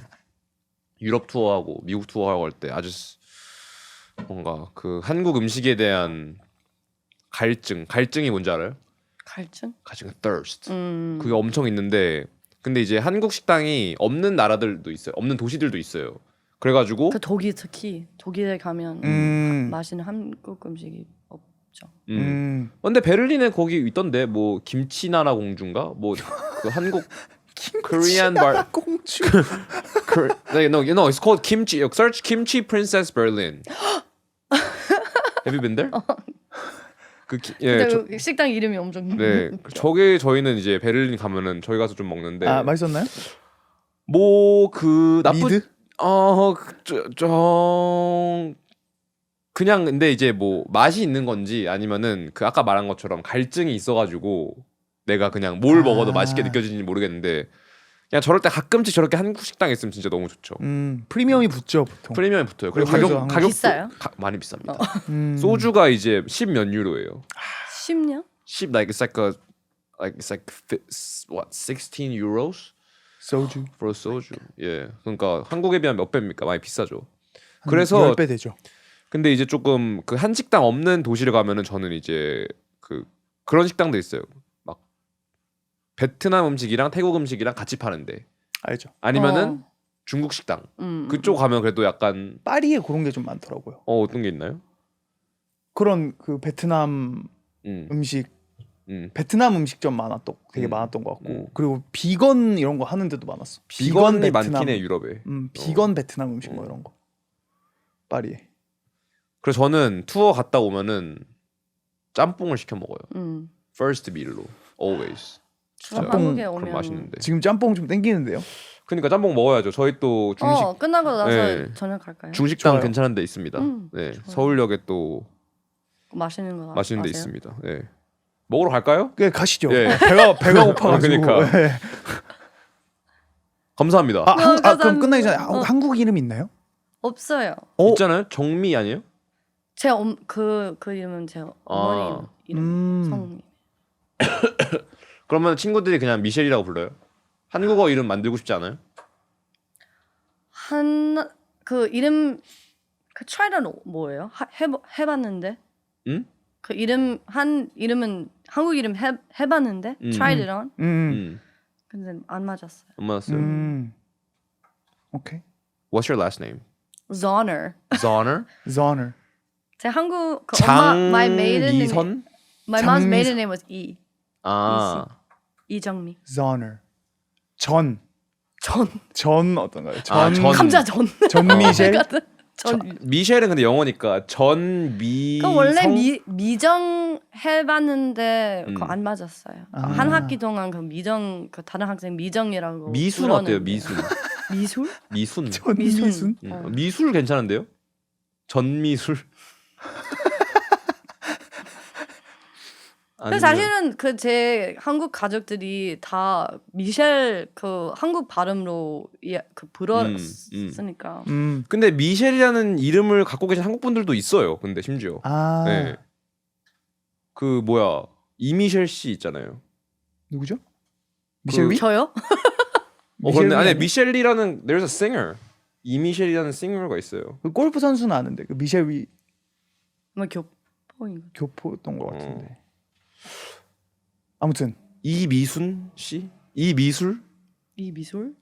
유럽 투어하고 미국 투어하고 할 때 아주 뭔가 그 한국 음식에 대한 갈증이 뭔지 알아요? 갈증? thirst. 그게 엄청 있는데 근데 이제 한국 식당이 없는 나라들도 있어요. 없는 도시들도 있어요. 그래가지고 그 독일 특히 독일에 가면 맛있는 한국 음식이 없죠. 근데 베를린에 거기 있던데 뭐 김치나라 공주인가 뭐 그 한국 Korean bar 공주. no, it's called kimchi. Search kimchi princess Berlin. Have you been there? 근데 그 식당 이름이 엄청 네, 저게 저희는 이제 베를린 가면은 저희 가서 좀 먹는데. 아 맛있었나요? 뭐 그 미드? 그냥 근데 이제 뭐 맛이 있는 건지 아니면은 그 아까 말한 것처럼 갈증이 있어가지고 내가 그냥 뭘 먹어도 맛있게 느껴지는지 모르겠는데 그냥 저럴 때 가끔씩 저렇게 한국 식당에 있으면 진짜 너무 좋죠. 프리미엄이 붙죠 보통. 프리미엄이 붙어요. 그리고 외국에서 가격도 비싸요? 많이 비쌉니다. 소주가 이제 10몇 유로예요. 10년? 10 it's like what 16 euros 소주. for soju. 예. 그러니까 한국에 비하면 몇 배입니까? 많이 비싸죠. 그래서 10배 되죠. 근데 이제 조금 그 한식당 없는 도시를 가면은 저는 이제 그런 식당도 있어요. 막 베트남 음식이랑 태국 음식이랑 같이 파는데 알죠. 아니면은 중국 식당 그쪽 가면 그래도 약간 파리에 그런 게 좀 많더라고요. 어떤 게 있나요? 그런 그 베트남 음식 베트남 음식점 되게 많았던 것 같고 그리고 비건 이런 거 하는 데도 많았어. 비건이 많긴 해 유럽에. 비건 베트남 음식 뭐 이런 거 파리에. 그래서 저는 투어 갔다 오면은 짬뽕을 시켜 먹어요. First meal로 always. 진짜 한국에 그럼 오면 맛있는데. 지금 짬뽕 좀 땡기는데요. 그러니까 짬뽕 먹어야죠. 저희 또 중식 끝나고 나서 네. 저녁 갈까요? 중식당 좋아요. 괜찮은 데 있습니다. 네. 서울역에 또 맛있는 거 맛있는 데 아세요? 있습니다. 네. 먹으러 갈까요? 네, 가시죠. 예. 배가 고파가지고. 그러니까. 예. 감사합니다. 그럼 감사합니다. 끝나기 전에 한국 이름 있나요? 없어요. 있잖아요. 정미 아니에요? 그 이름은 제 어머니 이름 성님. 그러면 친구들이 그냥 미셸이라고 불러요? 한국어 이름 만들고 싶지 않아요? 그 이름 그 트라이는 뭐예요? 해봤는데. 응? 그 이름은 한국 이름 해봤는데 tried it on. 근데 안 맞았어요. 안 맞았어요. 오케이. What's your last name? Zonner. Zonner? Zonner. 제 한국 그 엄마 my maiden name. 장미선? My mom's maiden name was E. 아. 이정미. Zonner. 전 어떤가요? 전. 감자전. 전미셸. 미셸은 근데 영어니까 전미. 그 원래 미정 해봤는데 그거 안 맞았어요. 한 학기 동안 그 미정 그 다른 학생 미정이라고. 미순 어때요? 미순. 미술? 미순. 전미순. 미술 괜찮은데요? 전미술. 근데 사실은 그 제 한국 가족들이 다 미셸 그 한국 발음으로 그 불었으니까. 근데 미셸이라는 이름을 갖고 계신 한국 분들도 있어요. 근데 심지어. 네. 그 뭐야 이미셸 씨 있잖아요. 누구죠? 미셸 위? 저요? 근데 아니 미셸이라는 there's a singer. 이미셸이라는 싱어가 있어요. 그 골프 선수는 아는데 그 미셸 위 뭐 교포인가? 교포였던 것 같은데. 아무튼 이미순 씨? 이미술?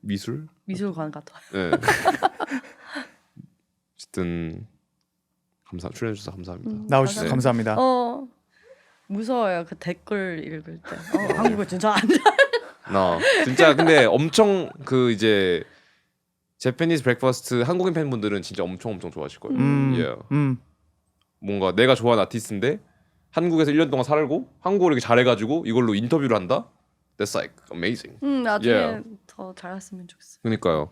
미술? 미술관 같아요. 네. 어쨌든 출연해 주셔서 감사합니다. 나오셔서 감사합니다. 무서워요. 그 댓글 읽을 때. 한국어 진짜 안 돼. 진짜 근데 엄청 그 이제 Japanese Breakfast 한국인 팬분들은 진짜 엄청 좋아하실 거예요. Yeah. 뭔가 내가 좋아하는 아티스트인데 한국에서 1년 동안 살고 한국어를 이렇게 잘해가지고 이걸로 인터뷰를 한다? That's like amazing. 나중에 Yeah. 더 잘했으면 좋겠어요. 그러니까요.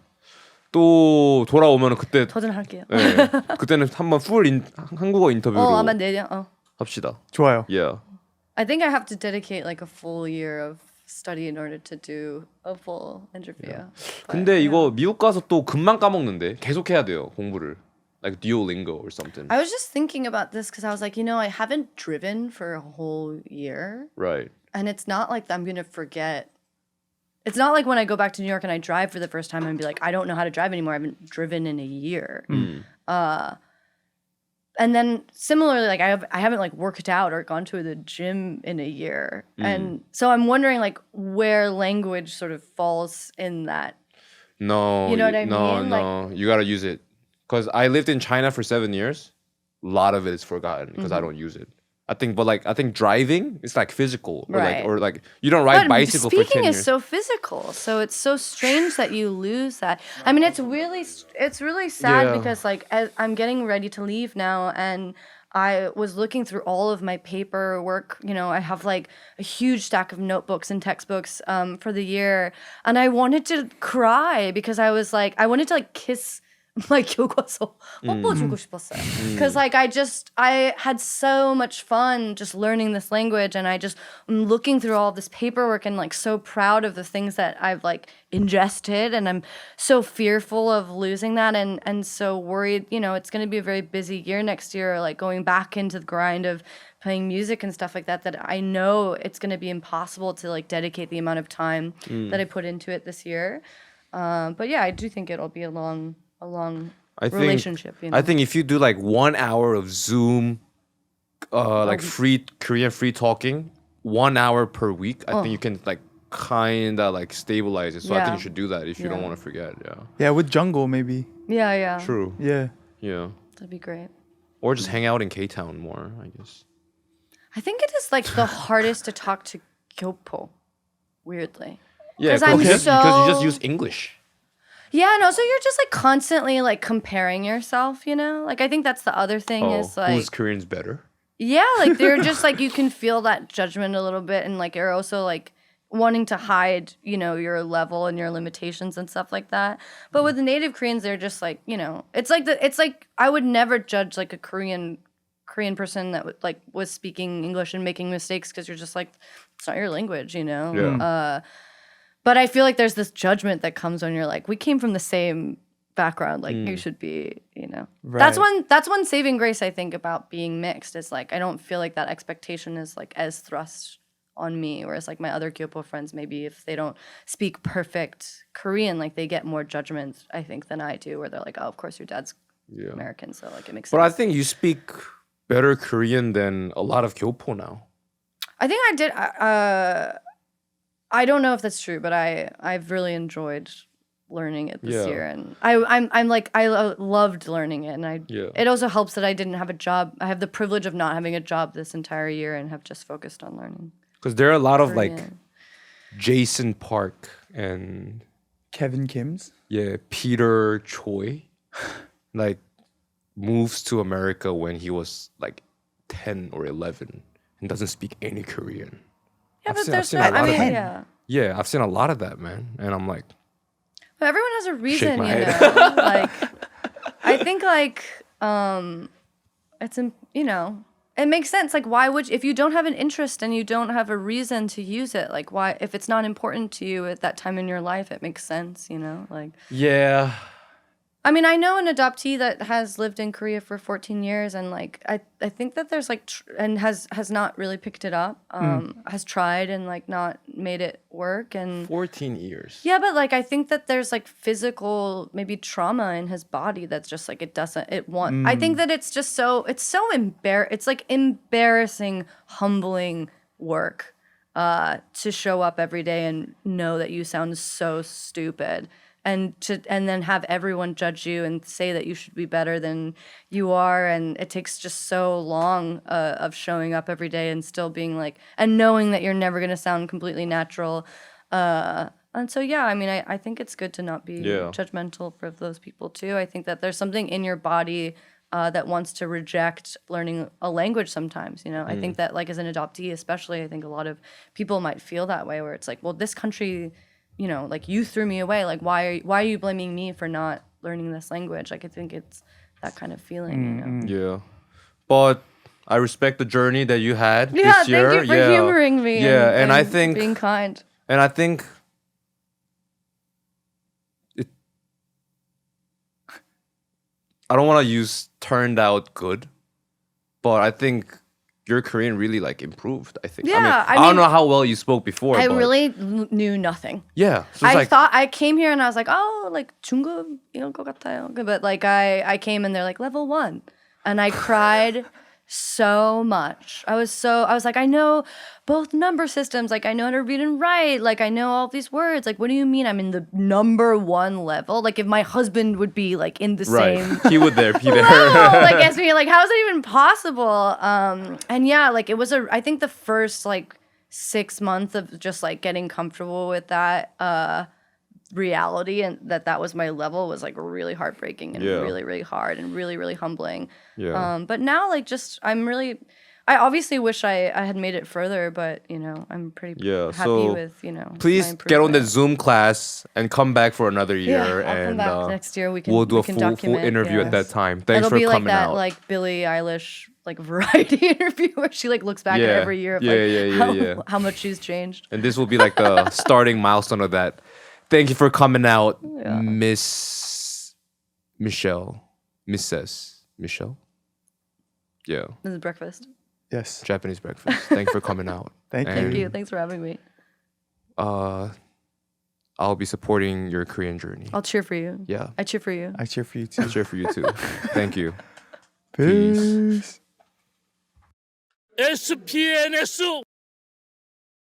또 돌아오면 그때 도전할게요. 네, 그때는 한번 한국어 인터뷰로 아마 내년 합시다. 좋아요. Yeah. I think I have to dedicate like a full year of study in order to do a full interview. But, 근데 yeah. 이거 미국 가서 또 금방 까먹는데 계속 해야 돼요 공부를. Like Duolingo or something. I was just thinking about this because I was like, I haven't driven for a whole year. Right. And it's not like I'm going to forget. It's not like when I go back to New York and I drive for the first time and be like, I don't know how to drive anymore. I haven't driven in a year. And then similarly, like I haven't like worked out or gone to the gym in a year. And so I'm wondering like where language sort of falls in that. No. You know what I no, mean? No, you gotta use it. Because I lived in China for 7 years. A lot of it is forgotten because I don't use it. I think driving is like physical. Right. Or like you don't ride But bicycle for 10 speaking years. is so physical, so it's so strange that you lose that. I mean, it's really sad Yeah. because like as I'm getting ready to leave now, and I was looking through all of my paperwork. I have like a huge stack of notebooks and textbooks for the year, and I wanted to cry because I was like, I wanted to like kiss my 교과서 뽀뽀주고 싶었어요. Because like I had so much fun just learning this language, and I'm looking through all this paperwork and like so proud of the things that I've like ingested, and I'm so fearful of losing that, and so worried. It's going to be a very busy year next year, like going back into the grind of playing music and stuff like that. That I know it's going to be impossible to like dedicate the amount of time that I put into it this year. But yeah, I do think it'll be a long relationship. I think if you do like 1 hour of Zoom, like free Korean free talking, 1 hour per week, I think you can like kinda like stabilize it. So I think Yeah. you should do that if you don't want to forget. Yeah. Yeah, with jungle maybe. Yeah. True. Yeah. Yeah. That'd be great. Or just hang out in K-Town more, I guess. I think it is like the hardest to talk to Kyopo, weirdly. Yeah, 'Cause I'm because so- you just use English. Yeah, no, so you're just like constantly like comparing yourself, Like I think that's the other thing is like whose Korean's better? yeah, like they're just like you can feel that judgment a little bit, and like you're also like wanting to hide, your level and your limitations and stuff like that. But with the native Koreans, they're just like, it's like I would never judge like a Korean person that was speaking English and making mistakes because you're just like it's not your language, Yeah. But I feel like there's this judgment that comes when you're like, we came from the same background. Like you should be, Right. That's one saving grace I think about being mixed is like I don't feel like that expectation is like as thrust on me. Whereas like my other Kyopo friends, maybe if they don't speak perfect Korean, like they get more judgment, I think, than I do, where they're like, oh, of course your dad's American, so like it makes sense. But I think you speak better Korean than a lot of Kyopo now. I think I did. I don't know if that's true, but I've really enjoyed learning it this Yeah. year, and I'm like I loved learning it, and it also helps that I didn't have a job. I have the privilege of not having a job this entire year and have just focused on learning. Because there are a lot of like Korean. Jason Park and Kevin Kim's. Peter Choi like moves to America when he was like 10 or 11 and doesn't speak any Korean. Yeah, but seen- there's seen no. a lot I of mean, that. yeah. Yeah, I've seen a lot of that, man. And I'm like, But everyone has a reason, my you head. know. Like, I think like it's it makes sense. Like, why would if you don't have an interest and you don't have a reason to use it? Like, why if it's not important to you at that time in your life, it makes sense, Like, yeah. I mean, I know an adoptee that has lived in Korea for 14 years, and like I think that there's like and has not really picked it up, has tried and like not made it work, and 14 years. yeah, but like I think that there's like physical maybe trauma in his body that's just like I think that it's just it's like embarrassing, humbling work to show up every day and know that you sound so stupid. And then have everyone judge you and say that you should be better than you are, and it takes just so long of showing up every day and still being like, and knowing that you're never gonna sound completely natural, and so yeah, I mean, I think it's good to not be judgmental for those people too. I think that there's something in your body that wants to reject learning a language sometimes. I think that like as an adoptee, especially, I think a lot of people might feel that way, where it's like, well, this country. Like you threw me away. Like why are you blaming me for not learning this language? Like I think it's that kind of feeling. Yeah. But I respect the journey that you had Yeah, this year. thank you for humoring me. Yeah, and I think being kind. And I think I don't want to use turned out good, but I think your Korean really like improved. I think. Yeah, I I don't mean, know how well you spoke before. I but really knew nothing. yeah. So it's I like, thought I came here and I was like, oh, like 중급 이런 것 같아요. But like I came and they're like level 1, and I cried so much. I was like, I know both number systems. Like I know how to read and write. Like I know all these words. Like what do you mean I'm in the number 1 level? Like if my husband would be like in the right. same He would be there. level, like as me, like how is that even possible? And yeah, like it was I think the first like 6 months of just like getting comfortable with that reality and that was my level was like really heartbreaking and Yeah. really, really hard and really, really humbling. Yeah. But now like just I obviously wish I had made it further, but you know, I'm pretty Yeah, happy so with, you know, Please my get on the improvement. Zoom class and come back for another year. Yeah, I'll and come back next year. we'll do we a can full document, interview yeah. at that time. Thanks It'll for be like coming that, out. like Billie Eilish, like variety interview where she like looks back at every year of Yeah. how much she's changed. And this will be like the starting milestone of that. Thank you for coming out, Miss Michelle. Mrs. Michelle? Yeah. This is breakfast. Yes. Japanese breakfast. Thank you for coming out. Thank you. Thank you. Thanks for having me. I'll be supporting your Korean journey. I'll cheer for you. Yeah. I cheer for you. I cheer for you too. I'll cheer for you too. Thank you. Peace. SPNS